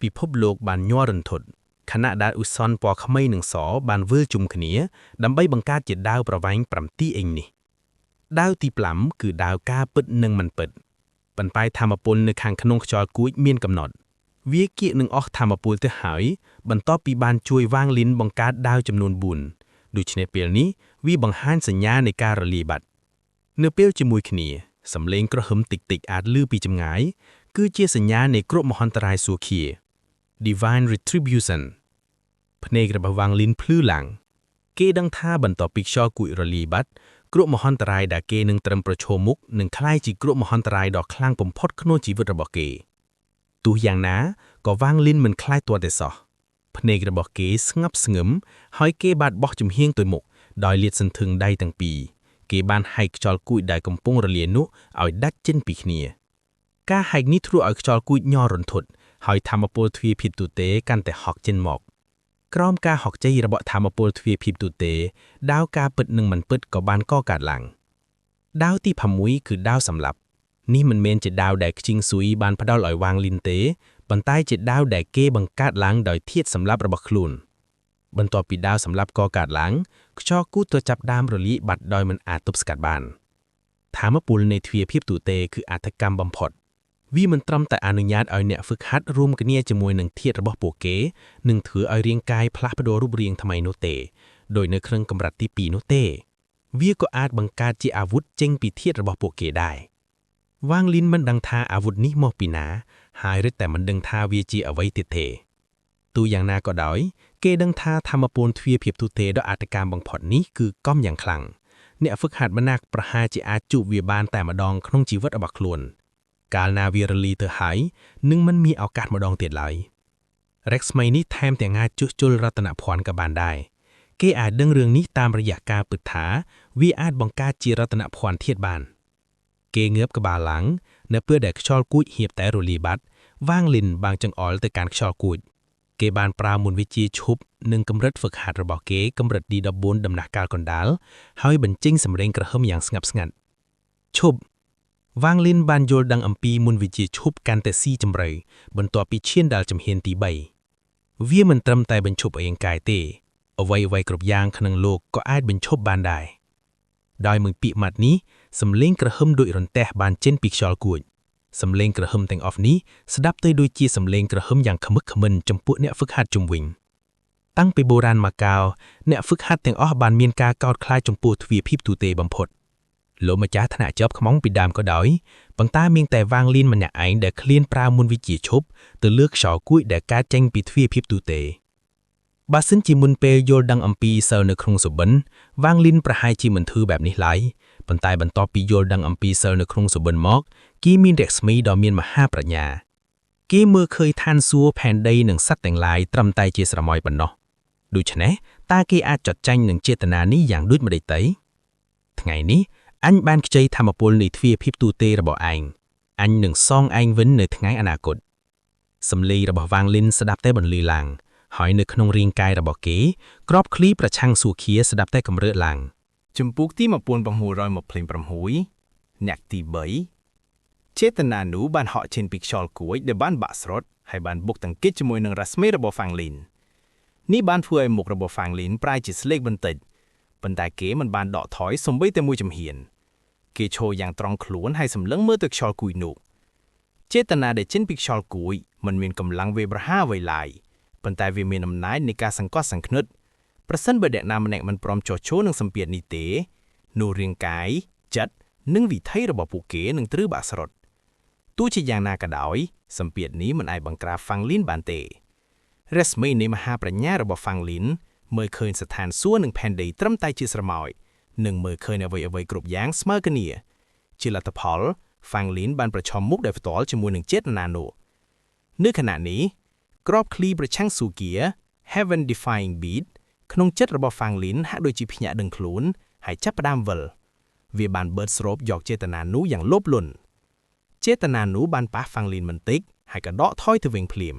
Speaker 4: ពិភពលោកបានញ័ររន្ធត់
Speaker 3: ខណៈដែលឧសនពណ៌ខ្មៃនិងសបានវិលជុំគ្នាដើម្បីបង្កើតជាដាវប្រវែង7អ៊ីងនេះដាវទី5គឺដាវការពិតនិងមិនពិតប៉ុន្តែធម្មពលនៅខាងក្នុងខ្យល់គួចមានកំណត់វាគៀកនឹងអស់ធម្មពលទៅហើយបន្ទាប់ពីបានជួយវាងលីនបង្កើតដាវចំនួន4ដូច្នេះពេលនេះវាបង្ហាញសញ្ញានៃការរលាយបាត់នៅពេលជាមួយគ្នាសំឡេងក្រហឹមតិចៗអាចឮពីចម្ងាយគឺជាសញ្ញានៃគ្រោះមហន្តរាយសួគ៌ Divine Retribution ភ្នែករបស់វាងលីនភ្លឺឡើងគេដឹងថាបន្ទាប់ពីខ្យល់គួចរលាយបាត់គ្រោះមហន្តរាយដែលគេនឹងត្រឹមប្រឈមមុខនឹងក្លាយជាគ្រោះមហន្តរាយដ៏ខ្លាំងបំផុតក្នុងជីវិតរបស់គេទោះយ៉ាងណាក៏វាងលីនមិនខ្លាចទាល់តែសោះភ្នែករបស់គេស្ងប់ស្ងឹមហើយគេបានបោះជំហៀងទៅមុខដោយលាតសន្ធឹងដៃទាំងពីរគេបានហែកខ្យល់គួចដែលកំពុងរលាយនោះឲ្យដាច់ចេញពីគ្នាការហែកនេះធ្វើឲ្យខ្យល់គួចញ័ររន្ធត់ហើយធម្មពលទ្វារភាពទូទេកាន់តែហក់ចេញមកក្រោមការហក់ជ័យរបស់ធម្មពលទ្វារភាពទូទេដាវការពិតនិងមិនពិតក៏បានកកើតឡើងដាវទី6គឺដាវសម្លាប់នេះមិនមែនជាដាវដែលខ្ជីងស៊ុយបានផ្ដល់ឲ្យវាងលីនទេប៉ុន្តែជាដាវដែលគេបង្កើតឡើងដោយធាតុសម្លាប់របស់ខ្លួនបន្ទាប់ពីដាវសម្លាប់កកើតឡើងខ្យល់គូទៅចាប់ដើមរលាយបាត់ដោយមិនអាចទប់ស្កាត់បានធម្មពលនៃទ្វារភាពទូទេគឺអត្ថកម្មបំផុតវាមិនត្រឹមតែអនុញ្ញាតឲ្យអ្នកហ្វឹកហាត់រួមគ្នាជាមួយនឹងធាតុរបស់ពួកគេនិងធ្វើឲ្យរាងកាយផ្លាស់ប្ដូររូបរាងថ្មីនោះទេដោយនៅក្នុងកម្រិតទី2នោះទេវាក៏អាចបង្កើតជាអាវុធចេញពីធាតុរបស់ពួកគេដែរវាងលីនមិនដឹងថាអាវុធនេះមកពីណាហើយរឹតតែមិនដឹងថាវាជាអ្វីទៀតទេទោះយ៉ាងណាក៏ដោយគេដឹងថាធម្មពលទ្វារភាពទូទេដ៏អត្ថកម្មបំផុតនេះគឺកំយ៉ាងខ្លាំងអ្នកហ្វឹកហាត់ម្នាក់ប្រហែលជាអាចជួបវាបានតែម្ដងក្នុងជីវិតរបស់ខ្លួនកាលណាវារលីទៅហើយនឹងមិនមានឱកាសម្ដងទៀតឡើយ Rex ថ្មីនេះថែមទាំងអាចជួសជុលរតនភ័ណ្ឌក៏បានដែរគេអាចដឹងរឿងនេះតាមរយៈការពិតថាវាអាចបង្កើតជារតនភ័ណ្ឌធាតុបានគេងើបក្បាលឡើងនៅពេលដែលខ្យល់គួចហៀបតែរលាយបាត់វាងលីនបាងចង្អុលទៅកាន់ខ្យល់គួចគេបានប្រើមុនវិជាឈប់និងកម្រិតហ្វឹកហាត់របស់គេកម្រិត D14 ដំណាស់កាលកណ្ដាលហើយបញ្ចេញសម្លេងក្រហឹមយ៉ាងស្ងាត់ស្ងាត់ឈប់វាងលីនបានយល់ដឹងអំពីមុនវិជាឈប់កាន់តែស៊ីជម្រៅបន្ទាប់ពីឈានដល់ជំហានទី3វាមិនត្រឹមតែបញ្ឈប់រាងកាយទេអ្វីៗគ្រប់យ៉ាងក្នុងលោកក៏អាចបញ្ឈប់បានដែរដោយមួយពាក្យម៉ាត់នេះសម្លេងក្រហឹមដូចរន្ទះបានចេញពីខ្យល់គួចសម្លេងក្រហឹមទាំងអស់នេះស្ដាប់ទៅដូចជាសម្លេងក្រហឹមយ៉ាងខមឹកខមិនចំពោះអ្នកហ្វឹកហាត់ជុំវិញតាំងពីបុរាណមកកាលអ្នកហ្វឹកហាត់ទាំងអស់បានមានការកោតខ្លាចចំពោះទ្វារភាពទូទេបំផុតលោកម្ចាស់ថ្នាក់ជាប់ខ្មងពីដើមក៏ដោយប៉ុន្តែមានតែវាងលីនម្នាក់ឯងដែលឃ្លានប្រើមុនវិជាឈប់ទៅលើខ្យល់គួចដែលកើតចេញពីទ្វារភាពទូទេបើសិនជាមុនពេលយល់ដឹងអំពីសិលនៅក្នុងសុបិនវាងលីនប្រហែលជាមិនធ្វើបែបនេះឡើយប៉ុន្តែបន្ទាប់ពីយល់ដឹងអំពីសិលនៅក្នុងសុបិនមកគេមានរស្មីដ៏មានមហាប្រាជ្ញាគេមើលឃើញឋានសួគ៌ផែនដីនិងសត្វទាំងឡាយត្រឹមតែជាស្រមោចប៉ុណ្ណោះដូច្នេះតើគេអាចចត់ចាញ់នឹងចេតនានេះយ៉ាងដូចម្តេចទៅថ្ងៃនេះអញបានខ្ចីធម្មពលនៃទ្វារភាពទូទេរបស់ឯងអញនឹងសងឯងវិញនៅថ្ងៃអនាគតសំឡេងរបស់វាងលីនស្ដាប់តែបន្លឺឡើងហើយនៅក្នុងរាងកាយរបស់គេក្របឃ្លីប្រឆាំងសួគ៌ស្ដាប់តែកម្រើកឡើង
Speaker 4: ជំពូកទី1926អ្នកទី3ចេតនានោះបានហក់ចេញពីខ្យល់គួចដែលបានបាក់ស្រុតហើយបានបុកទាំងគិតជាមួយនឹងរស្មីរបស់ហ្វាំងលីននេះបានធ្វើឲ្យមុខរបស់ហ្វាំងលីនប្រែជាស្លេកបន្តិចប៉ុន្តែគេមិនបានដកថយសូម្បីតែមួយជំហានគេឈរយ៉ាងត្រង់ខ្លួនហើយសម្លឹងមើលទៅខ្យល់គួចនោះចេតនាដែលចេញពីខ្យល់គួចមិនមានកម្លាំងវេប្រហារអ្វីឡើយប៉ុន្តែវាមានអំណាចនៃការសង្កត់សង្ឃ្និតប្រសិនបើអ្នកណាម្នាក់មិនព្រមចោះចូលនឹងសម្ពាធនេះទេនោះរាងកាយចិត្តនិងវិថីរបស់ពួកគេនឹងត្រូវបាក់ស្រុតទោះជាយ៉ាងណាក៏ដោយសម្ពាធនេះមិនអាចបង្ក្រាបហ្វាំងលីនបានទេរស្មីនៃមហាប្រាជ្ញារបស់ហ្វាំងលីនមើលឃើញស្ថានសួគ៌និងផែនដីត្រឹមតែជាស្រមោចនិងមើលឃើញអ្វីៗគ្រប់យ៉ាងស្មើគ្នាជាលទ្ធផលហ្វាំងលីនបានប្រឈមមុខដោយផ្ទាល់ជាមួយនឹងចេតនានោះនៅខណៈនេះក្របឃ្លីប្រឆាំងស៊ូគៀ Heaven Defying Beat ក្នុងចិត្តរបស់ហ្វាំងលីនហាក់ដូចជាភ្ញាក់ដឹងខ្លួនហើយចាប់ផ្ដើមវិលវាបានបឺតស្រូបយកចេតនានោះយ៉ាងលោភលន់ចេតនានោះបានប៉ះហ្វាំងលីនបន្តិចហើយក៏ដកថយទៅវិញភ្លាម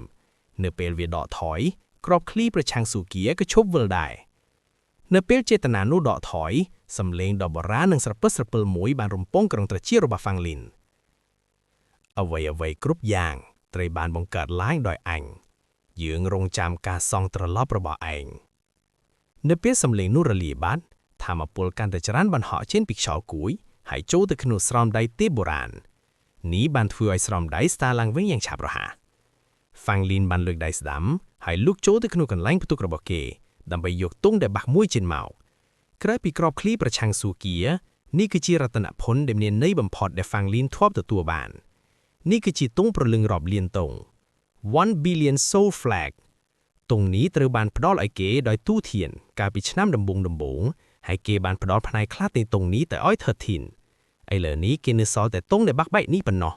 Speaker 4: នៅពេលវាដកថយក្របឃ្លីប្រឆាំងស៊ូគៀក៏ឈប់វិលដែរនៅពេលចេតនានោះដកថយសំឡេងដ៏បុរាណនិងស្រពឹសស្រពិលមួយបានរំពងក្រុងត្រចៀករបស់ហ្វាំងលីនអ្វីៗគ្រប់យ៉ាងត្រូវបានបង្កើតឡើងដោយអញ
Speaker 1: យើងរងចាំការសង់ត្រឡប់របស់ឯងនៅពេលសំឡេងនោះរលាយបាត់ថាមពលកាន់តែច្រើនបានហក់ចេញពីខ្យល់គួយហើយចូលទៅក្នុងស្រោមដៃទេពបុរាណនេះបានធ្វើឲ្យស្រោមដៃស្តារឡើងវិញយ៉ាងឆាប់រហ័សហ្វាំងលីនបានលើកដៃស្ដាំហើយលូកចូលទៅក្នុងកន្លែងផ្ទុករបស់គេដើម្បីយកទង់ដែលបាក់មួយចេញមកក្រោយពីក្របឃ្លីប្រឆាំងស៊ូគៀនេះគឺជារតនភណ្ឌដែលមានន័យបំផុតដែលហ្វាំងលីនធ្លាប់ទទួលបាននេះគឺជាទង់ប្រលឹងរាប់លានទង់1 billion soul flag ទង់នេះត្រូវបានផ្ដល់ឲ្យគេដោយទូធានកាលពីឆ្នាំដំបូងហើយគេបានផ្ដល់ផ្នែកខ្លះនៃទង់នេះទៅឲ្យ13ឥឡូវនេះគេនៅសល់តែទង់ដែលបាក់បែកនេះប៉ុណ្ណោះ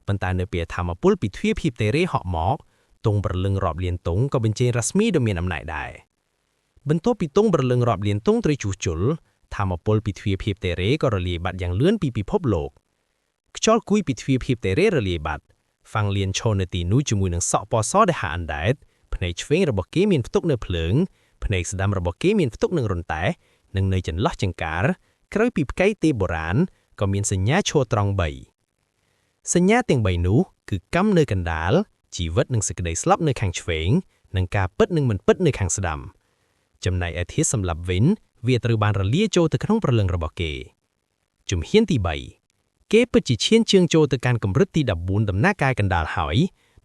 Speaker 1: ប៉ុន្តែនៅពេលថាមពលពីទ្វារភាពតេរេហក់មកទង់ប្រលឹងរាប់លានទង់ក៏បញ្ចេញរស្មីដ៏មានអំណាចដែរបន្ទាប់ពីទង់ប្រលឹងរាប់លានទង់ត្រូវជួសជុលថាមពលពីទ្វារភាពតេរេក៏រលាយបាត់យ៉ាងលឿនពីពិភពលោកខ្យល់គួយពីទ្វារភាពតេរេរលាយបាត់ហ្វាំងលៀនឈរនៅទីនោះជាមួយនឹងសក់ពណ៌សដែលហាក់អណ្ដែតភ្នែកឆ្វេងរបស់គេមានផ្ទុកនៅភ្លើងភ្នែកស្ដាំរបស់គេមានផ្ទុកនឹងរន្តែនិងនៅចន្លោះចង្ការក្រោយពីផ្កាយទេពបុរាណក៏មានសញ្ញាឈរត្រង់3សញ្ញាទាំង3នោះគឺកម្មនៅកណ្ដាលជីវិតនិងសេចក្តីស្លាប់នៅខាងឆ្វេងនិងការពិតនិងមិនពិតនៅខាងស្ដាំចំណែកឯធាតុសម្លាប់វិញវាត្រូវបានរលាយចូលទៅក្នុងប្រលឹងរបស់គេជំហានទី3គេពិតជាឈានជើងចូលទៅកាន់កម្រិតទី14ដំណាក់កាយកណ្ដាលហើយ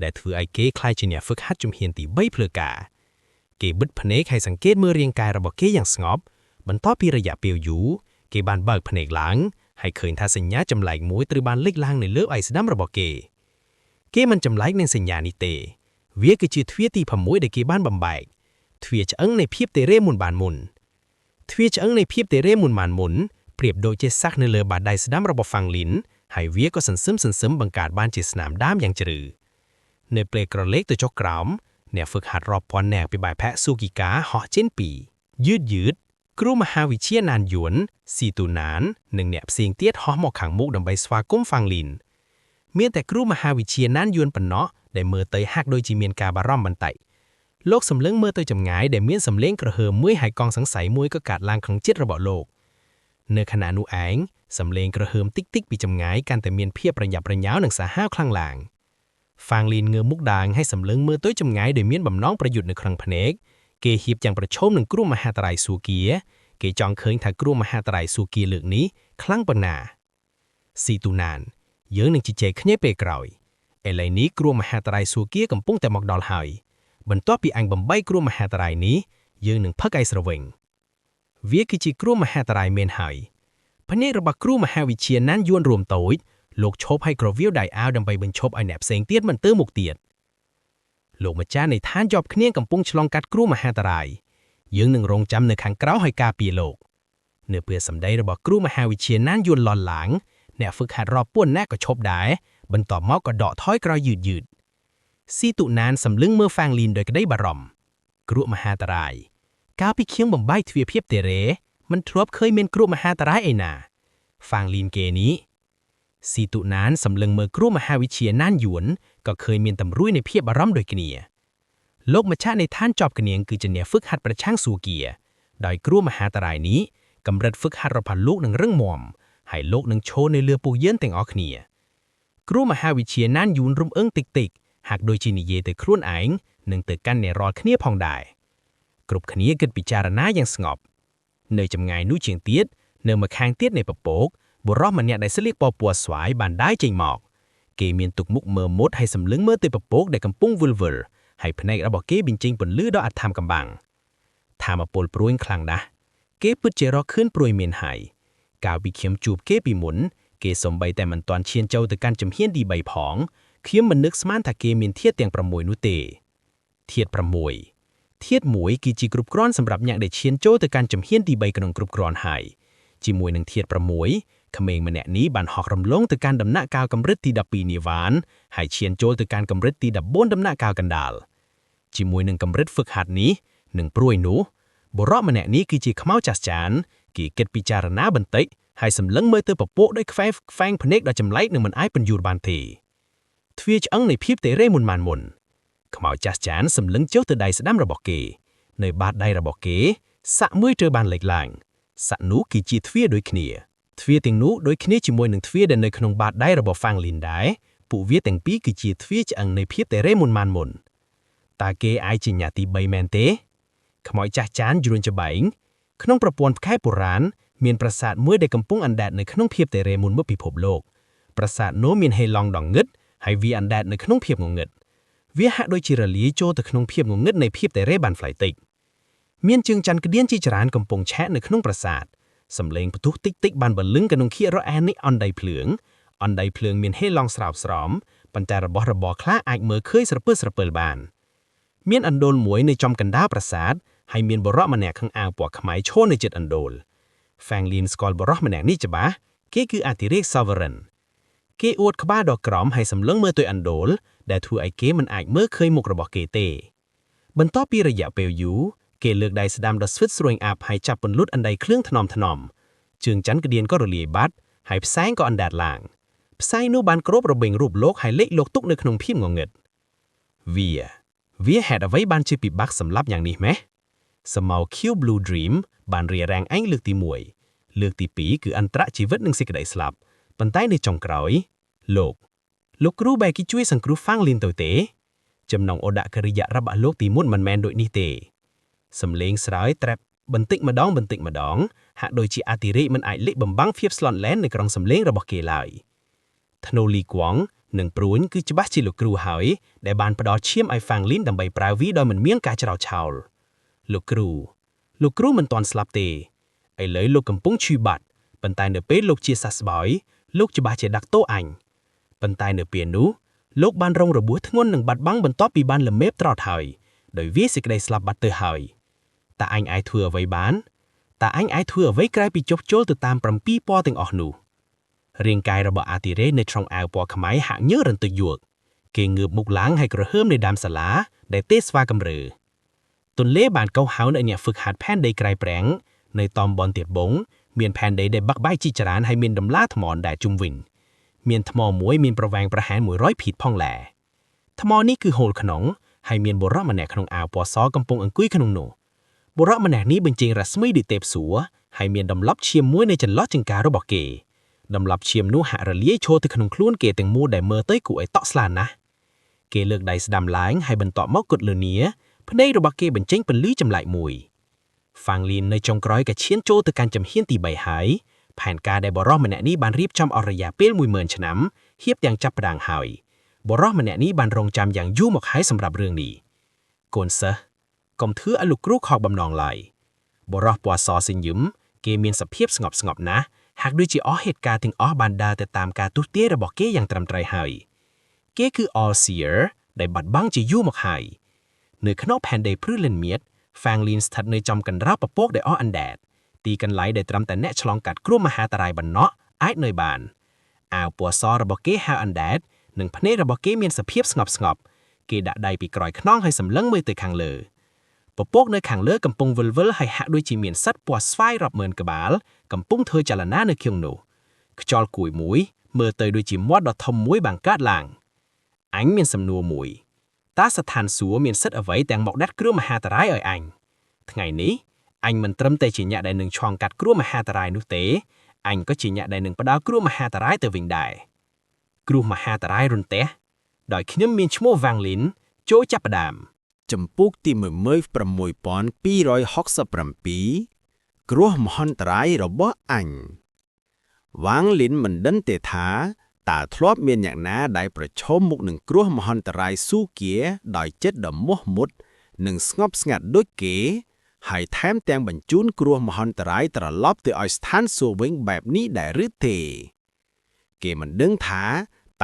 Speaker 1: ដែលធ្វើឲ្យគេក្លាយជាអ្នកហ្វឹកហាត់ជំហានទី3ផ្លូវការគេបិទភ្នែកហើយសង្កេតមើលរាងកាយរបស់គេយ៉ាងស្ងប់បន្ទាប់ពីរយៈពេលយូរគេបានបើកភ្នែកឡើងហើយឃើញថាសញ្ញាចម្លែកមួយត្រូវបានលេចឡើងនៅលើឯស្ដាំរបស់គេមិនចម្លែកនឹងសញ្ញានេះទេវាគឺជាទ្វារទី6ដែលគេបានបំបែកទ្វារឆ្អឹងនៃភាពតេរេមុនទ្វារឆ្អឹងនៃភាពតេរេមុនប្រៀបដូចជាសាក់នៅលើបាតដៃស្ដាំរបស់ហ្វាំងលីនហើយវាក៏សន្សឹមបង្កើតបានជាស្នាមដាមយ៉ាងជ្រៅនៅពេលក្រឡេកទៅចុះក្រោមអ្នកហ្វឹកហាត់រាប់ពាន់នាក់ពីបែបផាក់ស៊ូគីកាហោះចេញពីយឺតគ្រូមហាវិទ្យាណានយួនស៊ីទូណាននិងអ្នកផ្សេងទៀតហោះមកខាងមុខដើម្បីស្វាគមន៍ហ្វាំងលីនមានតែគ្រូមហាវិទ្យាណានយួនប៉ុណ្ណោះដែលមើលទៅហាក់ដូចជាមានការបារម្ភបន្តិចលោកសម្លឹងមើលទៅចម្ងាយដែលមានសម្លេងក្រហើមមួយហើយកង់សង្ស័យមួយក៏កាត់ឡើងក្នុងចិត្តរបស់លោកនៅខណៈនោះឯងសម្លេងក្រហើមតិចពីចម្ងាយកាន់តែមានភាពប្រញាប់ប្រញាល់និងសាហាវខ្លាំងឡើងហ្វាំងលីនងើបមុខដើរឲ្យសម្លឹងមើលទៅចម្ងាយដោយមានបំណងប្រយុទ្ធនៅក្នុងភ្នែកគេហៀបយ៉ាងប្រឈមនឹងគ្រូមហាតារៃស៊ូគៀគេចង់ឃើញថាគ្រូមហាតារៃស៊ូគៀលើកនេះខ្លាំងប៉ុណ្ណាស៊ីទូណានយើងនឹងជជែកគ្នាពេលក្រោយឥឡូវនេះគ្រូមហាតារៃស៊ូគៀកំពុងតែមកដល់ហើយបន្ទាប់ពីអញបំបីគ្រូមហាតារៃនេះយើងនឹងផឹកឯស្រវិញវាគឺជាគ្រូមហាតារៃមែនហើយភ្នែករបស់គ្រូមហាវិទ្យាណានយួនរួមតូចលោកឈប់ឲ្យក្រវៀវដៃអាវដើម្បីបញ្ឈប់ឲ្យអ្នកផ្សេងទៀតមិនទៅមុខទៀតលោកម្ចាស់នៃឋានជាប់គ្នាកំពុងឆ្លងកាត់គ្រូមហាតារៃយើងនឹងរងចាំនៅខាងក្រៅឲ្យការពារលោកនៅពេលសម្ដីរបស់គ្រូមហាវិទ្យាណានយួនលន់ឡើងអ្នកហ្វឹកហាត់រាប់ពាន់នាក់ក៏ឈប់ដែរបន្ទាប់មកក៏ដកថយក្រោយយឺតស៊ីទូណានសម្លឹងមើលហ្វាំងលីនដោយក្តីបារម្ភគ្រូមហាតារៃកាលពីខ្ញុំបំបីទ្វារភាពតេរេមិនធ្លាប់ឃើញមានគ្រូមហាតារៃឯណាហ្វាំងលីនគេនេះស៊ីទូណានសម្លឹងមើលគ្រូមហាវិទ្យាណានយួនក៏ឃើញមានតម្រួយនៃភាពបារម្ភដូចគ្នាលោកម្ចាស់នៃឋានជាប់គ្នាគឺជាអ្នកហ្វឹកហាត់ប្រឆាំងស៊ូគៀដោយគ្រូមហាតារៃនេះកម្រិតហ្វឹកហាត់របស់លោកនឹងរឹងមាំហើយលោកនឹងឈរនៅលើពោះយឺនទាំងអស់គ្នាគ្រូមហាវិទ្យាណានយួនរំអឹងតិចហាក់ដូចជានិយាយទៅខ្លួនឯងនិងទៅកាន់អ្នករាល់គ្នាផងដែរគ្រប់គ្នាគិតពិចារណាយ៉ាងស្ងប់នៅចម្ងាយនោះជាងទៀតនៅម្ខាងទៀតនៃពពកបុរសម្នាក់ដែលស្លៀកពណ៌ស្វាយបានដើរចេញមកគេមានទុកមុខមើលមុតហើយសម្លឹងមើលទៅពពកដែលកំពុងវិលហើយភ្នែករបស់គេបញ្ចេញពន្លឺដ៏អធមកំបាំងថាមពលព្រួយខ្លាំងណាស់គេពិតជារកឃើញព្រួយមានហើយកាលពីខ្ញុំជួបគេពីមុនគេសំបីតែមិនទាន់ឈានចូលទៅកាន់ជំហានទី3ផងខ្ញុំមិននឹកស្មានថាគេមានធាតុទាំង6នោះទេធាតុ1គឺជាគ្រប់គ្រាន់សម្រាប់អ្នកដែលឈានចូលទៅកាន់ជំហានទី3ក្នុងគ្រប់គ្រាន់ហើយជាមួយនឹងធាតុ6ក្មេងម្នាក់នេះបានហោះរំលងទៅកាន់ដំណាក់កាលកម្រិតទី12និវ៉ានហើយឈានចូលទៅកាន់កម្រិតទី14ដំណាក់កាលកណ្ដាលជាមួយនឹងកម្រិតហ្វឹកហាត់នេះនិងព្រួយនោះបុរសម្នាក់នេះគឺជាខ្មៅចាស់ចានគេគិតពិចារណាបន្តិចហើយសម្លឹងមើលទៅពពកដោយខ្វែងភ្នែកដ៏ចម្លែកនិងមិនអាចពន្យល់បានទេទ្វារឆ្អឹងនៃភាពតេរេមុនខ្មៅចាស់ចានសម្លឹងចុះទៅដៃស្ដាំរបស់គេនៅបាតដៃរបស់គេសាក់មួយត្រូវបានលេចឡើងសាក់នោះគឺជាទ្វារដូចគ្នាទ្វារទាំងនោះដូចគ្នាជាមួយនឹងទ្វារដែលនៅក្នុងបាតដៃរបស់ហ្វាំងលីនដែរពួកវាទាំងពីរគឺជាទ្វារឆ្អឹងនៃភាពតេរេមុន
Speaker 3: តើគេអាចជាញាតិ3មែនទេខ្មោចចាស់ចានយួនច្បែងក្នុងប្រព័ន្ធផ្កាយបុរាណមានប្រាសាទមួយដែលកំពុងអណ្ដែតនៅក្នុងភាពតេរេមុនមកពិភពលោកប្រាសាទនោះមានហេឡង់ដងងឹតហើយវាអណ្ដែតនៅក្នុងភាពងងឹតវាហាក់ដូចជារលាយចូលទៅក្នុងភាពងងឹតនៃភាពតេរេបានផ្លៃតិចមានជើងច័ន្ទក្តៀនជាច្រើនកំពុងឆែកនៅក្នុងប្រាសាទសំឡេងផ្ទុះតិចតិចបានបលឹងក្នុងខៀរ៉អាននេះអណ្ដីភ្លើងមានហេឡង់ស្រោបស្រោមប៉ុន្តែរបស់របរខ្លះអាចមើលឃើញស្រពើស្រពើបានមានអណ្ដូលមួយនៅចំកណ្ដាលប្រាសាទហើយមានបរិសម្នាក់ខឹងអាវពណ៌ខ្មៅឈរនៅជិតអណ្ដូល Fanglin ស្គាល់បរិសម្នាក់នេះច្បាស់គេគឺអធិរាជ Sovereign គេអួតក្បាលដ៏ក្រមហើយសម្លឹងមើលទៅអណ្ដូលដែលធ្វើឲ្យគេមិនអាចមើលឃើញមុខរបស់គេទេបន្ទាប់ពីរយៈពេលយូរគេលើកដៃស្ដាំដ៏ស្វិតស្រួញអាប់ហើយចាប់ពន្លត់អណ្ដីគ្រឿងថ្នមជើងច័ន្ទក្តៀនក៏រលាយបាត់ហើយផ្សែងក៏អណ្ដែតឡើងផ្សែងនោះបានគ្របរបេងរូបលោកហើយលេចលោកទុកនៅក្នុងភាពងងឹតវាហេតុអ្វីបានជាពិបាកសម្លាប់យ៉ាងនេះម៉េះសមោ Q Blue Dream បានរារាំងឯងលើកទី1លើកទី2គឺអន្តរជីវិតនិងសេចក្តីស្លាប់ប៉ុន្តែនៅចុងក្រោយលោកគ្រូបែរគេជួយសង្គ្រោះ Fanglin ទៅទេចំណងអូដកិរិយារបស់លោកទីមុនមិនមែនដូចនេះទេសំលេងស្រោយត្រែបបន្តិចម្ដងហាក់ដូចជាអធិរាជមិនអាចលេចបំបាំងភាពស្លន់លែននៅក្នុងសំឡេងរបស់គេឡើយធ្នូលីគួងនិងព្រួញគឺច្បាស់ជាលោកគ្រូហើយដែលបានផ្ដល់ឈាមឲ្យ Fanglin ដើម្បីប្រើវាដោយមិនមានការច្រោតឆោលលោកគ្រូមិនទាន់ស្លាប់ទេឥឡូវលោកកំពុងឈឺបាត់ប៉ុន្តែនៅពេលលោកជាសះស្បើយលោកច្បាស់ជាដាក់ទោសអញប៉ុន្តែនៅពេលនោះលោកបានរងរបួសធ្ងន់និងបាត់បង់បន្ទាប់ពីបានល្មេបត្រត់ហើយដោយវាសេចក្តីស្លាប់បាត់ទៅហើយតើអញអាចធ្វើអ្វីបានតើអញអាចធ្វើអ្វីក្រៅពីចុះចូលទៅតាម7ពណ៌ទាំងអស់នោះរាងកាយរបស់អាទីរ៉េនៅក្នុងអាវពណ៌ខ្មៅហាក់ញើររន្ទយួកគេងើបមុខឡើងហើយក្រហើមនៅដើមសាលាដែលទេស្វាកំរើទន្លេបានកោសហៅនៅអ្នកហ្វឹកហាត់ផែនដីក្រៃប្រាំងនៅតំបន់ទៀតបងមានផែនដីដែលបាក់បែកជាច្រើនហើយមានដំឡាថ្មដែលជុំវិញមានថ្មមួយមានប្រវែងប្រហែល100 feet ផងឡែថ្មនេះគឺហូលក្នុងហើយមានបុរសម្នាក់ក្នុងអាវពណ៌សកំពុងអង្គុយក្នុងនោះបុរសម្នាក់នេះបញ្ចេញរស្មីដូចទេពសួគ៌ហើយមានដំឡប់ឈាមមួយនៅចន្លោះចង្ការបស់គេដំឡប់ឈាមនោះហាក់រលាយចូលទៅក្នុងខ្លួនគេទាំងមូលដែលមើលទៅគួរឲ្យតក់ស្លាណាស់គេលើកដៃស្ដាំឡើងហើយបន្ទាប់មកគត់លឺនីភ្នែករបស់គេបញ្ចេញពន្លឺចម្លែកមួយ Fanglin នៅចុងក្រោយក៏ឈានចូលទៅកាន់ជំហានទី3ហើយផែនការដែលបុរសម្នាក់នេះបានរៀបចំអស់រយៈពេល 10000 ឆ្នាំហៀបទាំងចាប់ផ្ដើមហើយបុរសម្នាក់នេះបានរងចាំយ៉ាងយូរមកហើយសម្រាប់រឿងនេះកូនសិស្សកុំធ្វើឲ្យលោកគ្រូខកបំណងឡើយបុរសពណ៌សសញ្ញឹមគេមានសភាពស្ងប់ណាស់ហាក់ដូចជាអស់ហេតុការណ៍ទាំងអស់បានដើរទៅតាមការទស្សន៍ទាយរបស់គេយ៉ាងត្រឹមត្រូវហើយគេគឺ All Seer ដែលបាត់បង់ជាយូរមកហើយនៅក្នុងផែនដីព្រឺលិនមៀត Fanglin ស្ថិតនៅចំកណ្ដាលពពកដែលអស់អណ្ដែតទីកន្លែងដែលត្រឹមតែអ្នកឆ្លងកាត់គ្រោះមហាតារាយបំណក់អាចនៅបានអាវពណ៌សរបស់គេហៅអណ្ដែតនិងភ្នែករបស់គេមានសភាពស្ងប់គេដាក់ដៃពីក្រោយខ្នងហើយសម្លឹងមើលទៅខាងលើពពកនៅខាងលើកំពុងវិលហើយហាក់ដូចជាមានសត្វពណ៌ស្វាយរាប់ម៉ឺនក្បាលកំពុងធ្វើចលនានៅក្នុងនោះខ្យល់គួយមួយមើលទៅដូចជាមាត់ដ៏ធំមួយបានកើតឡើងអញមានសំណួរមួយតើស្ថានសួគ៌មានសិទ្ធិអ្វីទាំងមកដាត់គ្រោះមហាតារាយឲ្យអញថ្ងៃនេះអញមិនត្រឹមតែជាអ្នកដែលនឹងឆ្លងកាត់គ្រោះមហាតារាយនោះទេអញក៏ជាអ្នកដែលនឹងផ្ដល់គ្រោះមហាតារាយទៅវិញដែរគ្រោះមហាតារាយរន្ទះដោយខ្ញុំមានឈ្មោះ Fanglin ចូលចាប់ផ្ដើម
Speaker 1: ចំពុកទី16267គ្រោះមហន្តរាយរបស់អញ Fanglin មិនដឹងទេថាតើធ្លាប់មានអ្នកណាដែលប្រឈមមុខនឹងគ្រោះមហន្តរាយស៊ូគាដោយចិត្តដ៏មោះមុតនិងស្ងប់ស្ងាត់ដូចគេហើយថែមទាំងបញ្ជូនគ្រោះមហន្តរាយត្រឡប់ទៅឲ្យស្ថានសួគ៌វិញបែបនេះដែរឬទេគេមិនដឹងថា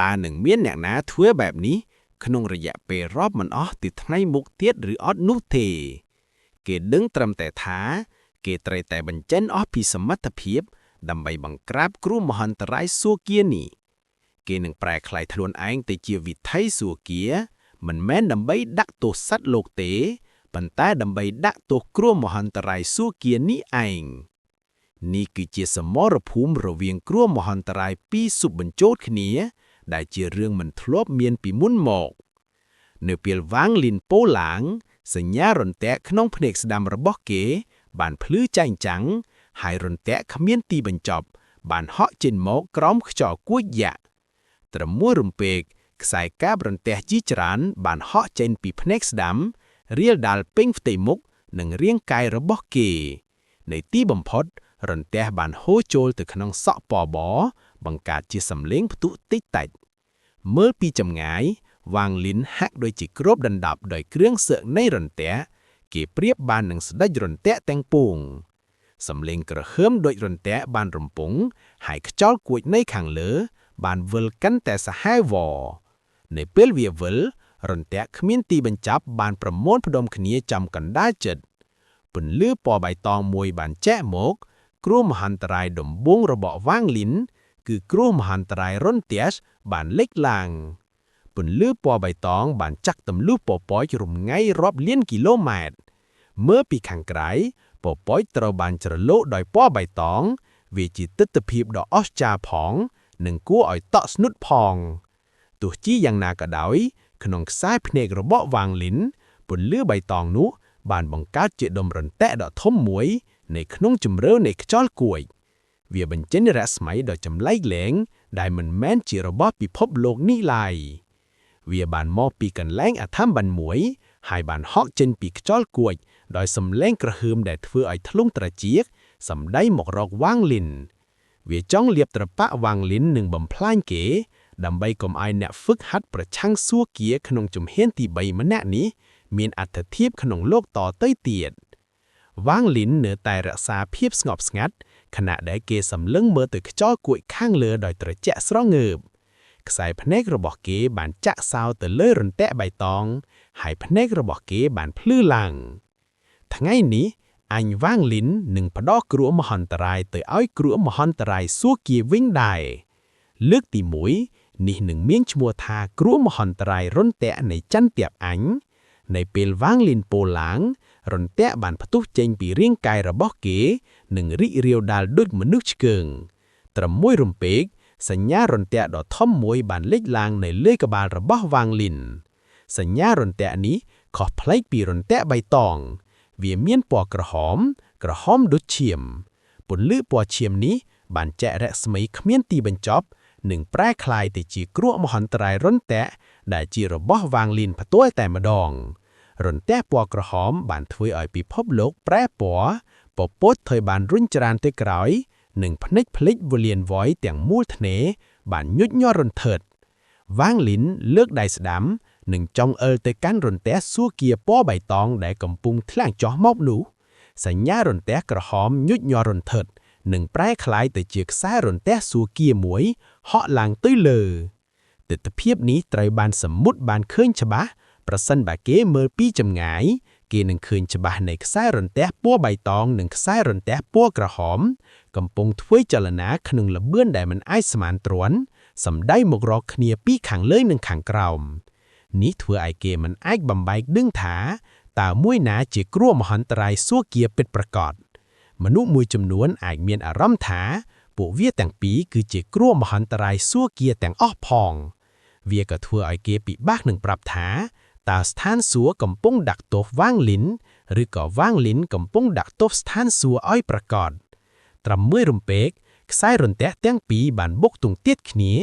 Speaker 1: តើនឹងមានអ្នកណាធ្វើបែបនេះក្នុងរយៈពេលរាប់មិនអស់ពីថ្ងៃមុខទៀតឬអត់នោះទេគេដឹងត្រឹមតែថាគេត្រូវតែបញ្ចេញអស់ពីសមត្ថភាពដើម្បីបង្ក្រាបគ្រោះមហន្តរាយស៊ូគានេះគេនឹងប្រែក្លាយខ្លួនឯងទៅជាវិថីស៊ូគាមិនមែនដើម្បីដាក់ទោសសត្វលោកទេប៉ុន្តែដើម្បីដាក់ទោសគ្រោះមហន្តរាយស៊ូគានេះឯងនេះគឺជាសមរភូមិរវាងគ្រោះមហន្តរាយពីរស៊ុបបញ្ចូលគ្នាដែលជារឿងមិនធ្លាប់មានពីមុនមកនៅពេល Fanglin ពោលឡើងសញ្ញារន្ទះក្នុងភ្នែកស្ដាំរបស់គេបានភ្លឺចែងចាំងហើយរន្ទះគ្មានទីបញ្ចប់បានហក់ចេញមកក្រោមខ្យល់គួចយ៉ាក់ត្រមួលរំពេក ខ្សែកាបរន្ទះជីច្រើនបានហក់ចេញពីភ្នែកស្ដាំរៀលដាល់ពេញផ្ទៃមុខនិងរាងកាយរបស់គេในទីបំផុតរន្ទះបានហូរចូលទៅក្នុងសក់ពបបង្កើតជាសំឡេងផ្ទុះតិចតាច់មើលពីចម្ងាយវ៉ាងលីនហាក់ដូចជាគ្របដណ្ដប់ដោយគ្រឿងសឹកនៃរន្ទះគេប្រៀបបាននឹងស្ដេចរន្ទះទាំងពួងសំឡេងក្រហមដូចរន្ទះបានរំពងហើយខ្យល់គួចនៃខាងលើបានវិលកាន់តែសាហាវនៅពេលវាវិលរន្ទះគ្មានទីបញ្ចប់បានប្រមូលផ្ដុំគ្នាចំកណ្ដាលចិត្តពន្លឺពណ៌បៃតងមួយបានចែកមកគ្រោះមហន្តរាយដំបូងរបស់វ៉ាងលីនគឺគ្រោះមហន្តរាយរន្ទះបានលេចឡើងពន្លឺពណ៌បៃតងបានចាក់ទម្លុះពពករំងាយរាប់លានគីឡូម៉ែត្រមើលពីខាងក្រៅពពកត្រូវបានជ្រលក់ដោយពណ៌បៃតងវាជាទិដ្ឋភាពដ៏អស្ចារ្យផងនិងគួរឲ្យតក់ស្នុតផងទោះជាយ៉ាងណាក៏ដោយក្នុងខ្សែភ្នែករបស់វ៉ាងលីនពន្លឺបៃតងនោះបានបង្កើតជាដុំរន្ទះដ៏ធំមួយនៅក្នុងជម្រៅនៃខ្យល់គួចវាបញ្ចេញរស្មីដ៏ចម្លែកលែងដែលមិនមែនជារបស់ពិភពលោកនេះឡើយវាបានមកពីកន្លែងអធម្មបណ្ណមួយហើយបានហក់ចេញពីខ្យល់គួចដោយសំឡេងក្រហមដែលធ្វើឲ្យធ្លុងត្រចៀកសម្ដីមករកវ៉ាងលីនវាចង់លាបត្រប៉ាក់វ៉ាងលីននិងបំផ្លាញគេដើម្បីកុំឲ្យអ្នកហ្វឹកហាត់ប្រឆាំងសួគ៌ក្នុងជំហានទី3ម្នាក់នេះមានអត្ថធៀបក្នុងលោកតទៅទៀតវ៉ាងលីននៅតែរក្សាភាពស្ងប់ស្ងាត់ខណៈដែលគេសម្លឹងមើលទៅខ្យល់គួចខាងលើដោយត្រជាក់ស្រងើបខ្សែភ្នែករបស់គេបានចាក់សោទៅលើរន្ទះបៃតងហើយភ្នែករបស់គេបានភ្លឺឡើងថ្ងៃនេះអញវ៉ាងលីននឹងផ្ដោគ្រោះមហន្តរាយទៅឲ្យគ្រោះមហន្តរាយសួគ៌វិញដែរលើកទី1នេះនឹងមានឈ្មោះថាគ្រោះមហន្តរាយរន្ទះនៃចន្ទទាបអញនៅពេលវ៉ាងលីនពោលឡើងរន្ទះបានផ្ទុះចេញពីរាងកាយរបស់គេនិងរីករាលដាលដូចមនុស្សឆ្កើងត្រឹមមួយរំពេកសញ្ញារន្ទះដ៏ធំមួយបានលេចឡើងនៅលើក្បាលរបស់វ៉ាងលីនសញ្ញារន្ទះនេះខុសប្លែកពីរន្ទះបៃតងវាមានពណ៌ក្រហមដូចឈាមពន្លឺពណ៌ឈាមនេះបានចែករស្មីគ្មានទីបញ្ចប់និងប្រែក្លាយទៅជាគ្រោះមហន្តរាយរន្ទះដែលជារបស់វ៉ាងលីនផ្ទាល់តែម្ដងរន្ទះពណ៌ក្រហមបានធ្វើឲ្យពិភពលោកប្រែពណ៌ពពុទ្ធថយបានរុញច្រានទៅក្រោយនិងភ្នែកភ្លេចវលៀនវយទាំងមូលធ្នេបានញុចញ័ររន្ធត់វ៉ាងលីនលើកដៃស្ដាំនិងចង់អើទៅកាន់រន្ទះសួគ៌ពណ៌បៃតងដែលកំពុងធ្លាក់ចុះមកនោះសញ្ញារន្ទះក្រហមញុចញ័ររន្ធត់និងប្រែក្លាយទៅជាខ្សែរន្ទះសួគ៌មួយហក់ឡើងទៅលើទិដ្ឋភាពនេះត្រូវបានសមុទ្របានឃើញច្បាស់ប្រសិនបើគេមើលពីចម្ងាយគេនឹងឃើញច្បាស់នៃខ្សែរន្ទះពណ៌បៃតងនិងខ្សែរន្ទះពណ៌ក្រហមកំពុងធ្វើចលនាក្នុងល្បឿនដែលមិនអាចស្មានទ្រាំសម្ដីមករកគ្នាពីខាងលើនិងខាងក្រោមនេះធ្វើឲ្យគេមិនអាចបំបែកដឹងថាតើមួយណាជាគ្រោះមហន្តរាយសួគ៌ពិតប្រាកដមនុស្សមួយចំនួនអាចមានអារម្មណ៍ថាពួកវាទាំងពីរគឺជាគ្រោះមហន្តរាយសួគ៌ទាំងអស់ផងវាក៏ធ្វើឲ្យគេពិបាកនឹងប្រាប់ថាតើស្ថានសួគ៌កំពុងដាក់ទោសវ៉ាងលីនឬក៏វ៉ាងលីនកំពុងដាក់ទោសស្ថានសួគ៌ឲ្យប្រាកដត្រឹមមួយរំពេកខ្សែរន្ទះទាំងពីរបានបុកទង់ទៀតគ្នា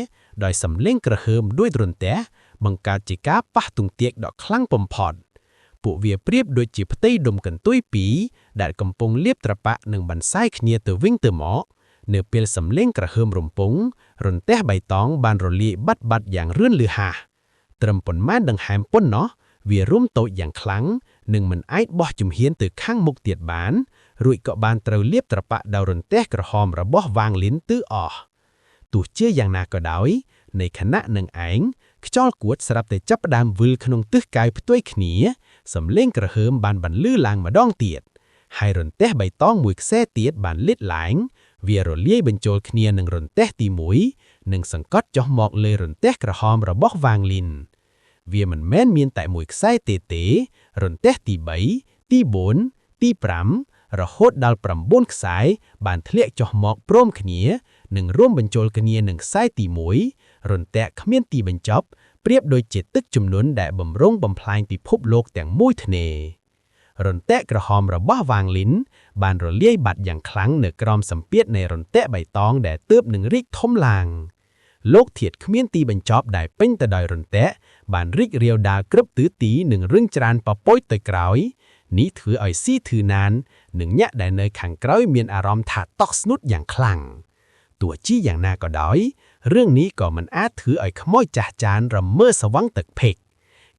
Speaker 1: ដោយសំឡេងក្រហើមដូចរន្ទះបង្កើតជាការប៉ះទង់ទៀតដ៏ខ្លាំងបំផុតពួកវាប្រៀបដូចជាផ្ទៃដុំកន្ទុយពីរដែលកំពុងលាបត្រប៉ាក់និងបន្សាយគ្នាទៅវិញទៅមកនៅពេលសំឡេងក្រហើមរំពងរន្ទះបៃតងបានរលាយបាត់យ៉ាងរឿនលឺហាសត្រឹមប៉ុន្មានដង្ហើមប៉ុណ្ណោះវារុំតូចយ៉ាងខ្លាំងនិងមិនអាចបោះជំហានទៅខាងមុខទៀតបានរួចក៏បានត្រូវលាបត្រប៉ាក់ដោយរន្ទះក្រហមរបស់វ៉ាងលីនទៅអស់ទោះជាយ៉ាងណាក៏ដោយในขณะនឹងឯងខ្យល់គួចស្រាប់តែចាប់ផ្ដើមវិលក្នុងទិសកាយផ្ទុយគ្នាសំឡេងក្រហើមបានបន្លឺឡើងម្ដងទៀតហើយរន្ទះបៃតងមួយខ្សែទៀតបានលេចឡើងវារលាយបញ្ចូលគ្នានឹងរន្ទះទី1និងសង្កត់ចុះមកលើរន្ទះក្រហមរបស់វ៉ាងលីនវាមិនមែនមានតែមួយខ្សែទេរន្ទះទី3ទី4ទី5រហូតដល់9ខ្សែបានធ្លាក់ចុះមកព្រមគ្នានិងរួមបញ្ចូលគ្នានឹងខ្សែទី1រន្ទះគ្មានទីបញ្ចប់ប្រៀបដូចជាទឹកជំនន់ដែលបំរុងបំផ្លាញពិភពលោកទាំងមួយធ្នេរន្ទះក្រហមរបស់វ៉ាងលីនបានរលាយបាត់យ៉ាងខ្លាំងនៅក្រោមសម្ពាធនៃរន្ទះបៃតងដែលទើបនឹងរីកធំឡើង
Speaker 2: โลกเทียดเขมียนตีบรรจอบได้เป็นแต่ดอยรนแตะบานริกเรียวดากรึบตื้อตีหนึ่งเรื่องจรานปะป้อยตยกรอยนี้ถืออ่อยซี่ถือนานหนึ่งเนี่ยได้เนยขังกร้อยเมียนอารมณ์ถาดตอกสนุดอย่างคลั่งตัวจี้อย่างนาก็ดอยเรื่องนี้ก็มันอาจถืออ่อยขโมยจ่าจานรำเมื่อสวังตึกเพก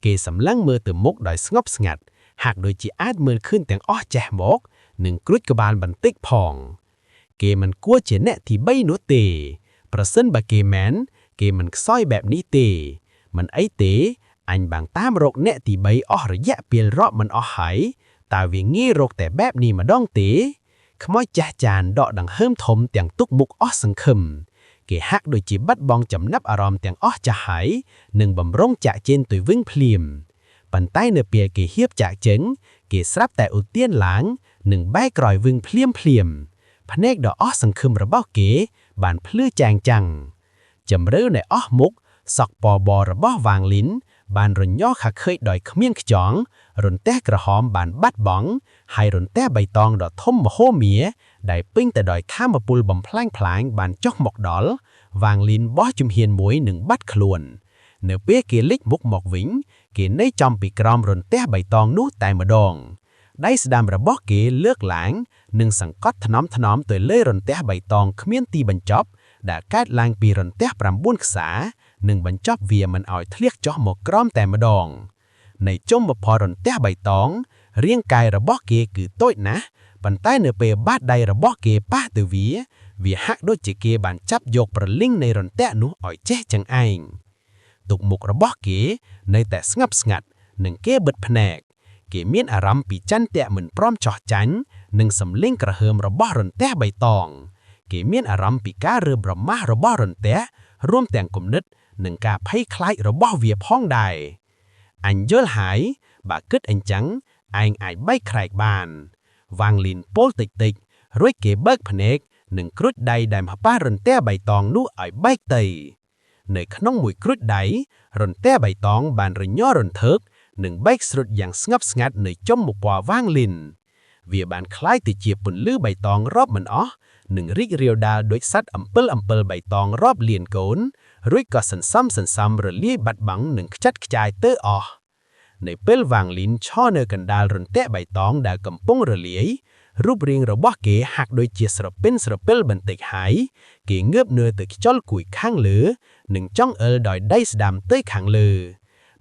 Speaker 2: เกสำลังเมื่อตื่มมกดอยสงบสงัดหากโดยจีอาจเมื่อขึ้นแต่งอ้อแจหมกหนึ่งกรุดกบาลบันติกพองเกมันกลัวเจเนะที่ใบหนัวเตประเสริญบะเกแมนเกมันซ้อยแบบนี้เตมันไอเตอันบางตามโรคเนะที่ใบอ้อระยะเปลี่ยนรอบมันอ้อหายตาเวียงงี้โรคแต่แบบนี้มาดองเตขโมยจ่าจานดอกดังเฮิมทมเตียงตุกมุกอ้อสังคมเกฮักโดยจีบัดบองจำนับอารมณ์เตียงอ้อจะหายหนึ่งบำรงจ่าเจนตุยวิ่งพลีมปันใต้เนเปียเกเฮียบจ่าเจ๋งเกสรับแต่อุเตียนหลางหนึ่งใบกรอยวิ่งเพลียมพเนกดอกอ้อสังคมระเบ้าเก๋บานพลื้อแจงจังจำเรือในอ้อมุกสอกปอบอระเบ้าวางลิ้นบานรนย่อขาเคยดอยขมิ้นขจองรนแต้กระหอมบานบัดบ้องให้รนแต้ใบตองดอกทมโฮเมียได้ปิ้งแต่ดอยข้ามมาปุลบ่มพลางพลางบานจอกหมกดอลวางลิ้นบ่จุมเฮียนมวยหนึ่งบัดขลวนเนื้อเปี้ยเกลิกมุกหมกวิงเกในจอมปีกรอมรนแต้ใบตองนู้แต่มาดองได้สดามระบอกเกเลือกหลางหนึ่งสังกัดถนอมตัวเลื่อยรนแต้ใบตองขมิ้นตีบรรจบด่ากาดลางปีรนแต้ปรำบุญษาหนึ่งบรรจบเวียมันอ่อยเทลียกจ่อหมกกรอมแต่มาดองในจมมาพอรนแต้ใบตองเรียงกายระบอกเกคือโต้ยนะปันใต้เนื้อเปบาดใดระบอกเกป้าตัวเวียหักโดยเจเกบานจับโยกประลิงในรนแต้นู้อ่อยแจ้จังไอตุกมุกระบอกเกในแต่สงับสงัดหนึ่งเกเบิดแผนกเกเมียนอารมณ์ปีจันแตะเหมือนพร้อมจอจันหนึ่งสำเล่งกระเฮิมระบ้ารนแตะใบตองเกเมียนอารมณ์ปีก้าเรือบรมมาระบ้ารนแตะร่วมแต่งกลมนึดหนึ่งกาไพ่คล้ายระบ้าเวียพ้องใดอันเยอะหายบากึดอันจังอันไอใบใครบานวางลินโป้ติกรวยเกเบิกแผนกหนึ่งครุดใดได้มาป้ารนแตะใบตองนู้ไอใบเตยในขนมมวยครุดใดรนแตะใบตองบานระย่อรนเถิกหนึ่งใบสรุดอย่างสงับสงัดในจมหมกปอว่างลินเวียบานคล้ายติเจียปุ่นลื้อใบตองรอบมันอ๋อหนึ่งริกเรียวดาโดยซัดอัมเปิลใบตองรอบเลียนโกนรุยก็สันซ้ำระเลี่ยบัดบังหนึ่งจัดกระจายเตออ๋อในเปิลวางลินช่อเนกันดาลรนแตะใบตองดากำปงระเลียรูปเรียงระบอกเกหักโดยเจียสระเป็นสระเปิลบันติกหายเกเงือบเนื้อตึกจ้อลกุยข้างเหลือหนึ่งจ้องดอยได้สดามเต้ยขังเลือ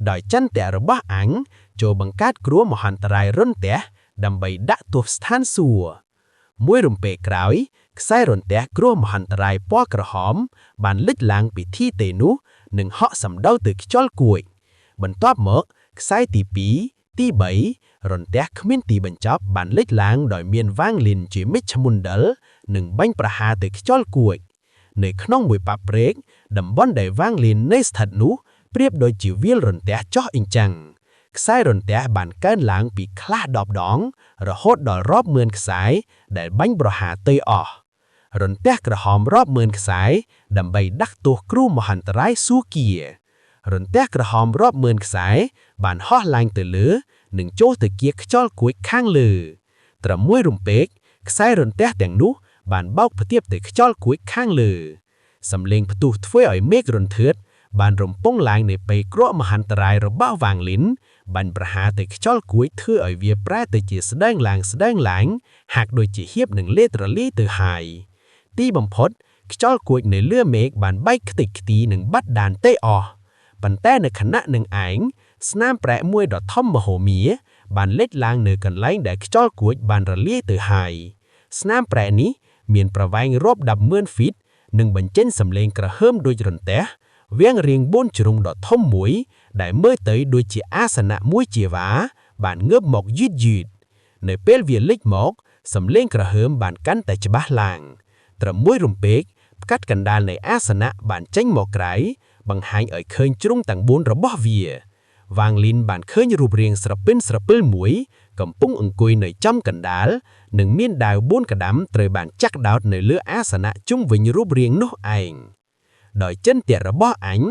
Speaker 2: ดอยจันแต่ระบ้าอังโจบังกาดกลัวมหันตรายร่นแต่ดำใบดะตัวสถานสัวมวยรุมเปกราวไส้ร่นแต่กลัวมหันตรายป้อกระหอมบานลึกลางปีที่เตนุหนึ่งเหาะสำเดาตึกจ้อลกุยบนตอบหมกไส้ตีปีตีใบร่นแต่ขมิ้นตีบรรจบบานลึกลางดอยเมียนว่างลินจีมิชมุนเดลหนึ่งบังประหาตึกจ้อลกุยในขนมมวยปาเปรกดำบอนได้ว่างลินในสถานนุเปรียบโดยจิวิลรนแต่จ่ออิงจังสายรนแต่บานเกินหลังปีคลาดอบดองระโหดดอยรอบเมือนสายได้บังบรหาเตยออรนแต่กระหอมรอบเมือนสายดำใบดักตัวครูมหันตรายสู้เกียรนแต่กระหอมรอบเมือนสายบานห่อลางเตลือหนึ่งโจตะเกียกจ้อลกุยข้างลือตระมวยรุมเป็กสายรนแต่แต่งนุบานเบ้าพเทียบตะจ้อลกุยข้างลือสำเล็งประตูถ้วยอ่อยเมฆรนเถิดบานรมป้องลางในไปกรมหันตรายระบ้าวางลิ้นบันประหาแต่ขจอลกุยเทื่ออ่อยเวียแปรแต่จีแสดงหลังหากโดยจีเฮียบหนึ่งเลตระลี่เตอหายตีบำพดขจอลกุยในเลื่อเมฆบานใบคติกตีหนึ่งบัดดานเตอปันแต่ในคณะหนึ่งอ่างสนามแปรมวยดอทอมมโหเมียบานเล็ดลางเนือกันไล่แต่ขจอลกุยบานระลี่เตอหายสนามแปรนี้เมียนประวัยรบดับเมื่อนฟิตหนึ่งบันเจนสำเลงกระเฮิมโดยรนแต่เวียงเรียงบนจรุงดอทอมมวยได้เมื่อเตยโดยจีอาสนะมวยเจียวาบานเงือบหมอกยืดในเปลเวียนเล็กหมอกสำเล่งกระเฮิมบานกันแต่จะบ้าลางตระมวยรุมเป็กกัดกันดานในอาสนะบานเจ้งหมอกไกรบังหายเคยจรุงต่างบนระบ้าเวียวางลินบานเคยรูปเรียงสระเป็นสระเปิลมวยกำปุ้งกุยในจำกันดาลหนึ่งเมียนดาวบนกระดำเตยบานจักดาวในเลืออาสนะจุ่มวิญรูปเรียงโนเองดอยเจนเตียระบ้าอัน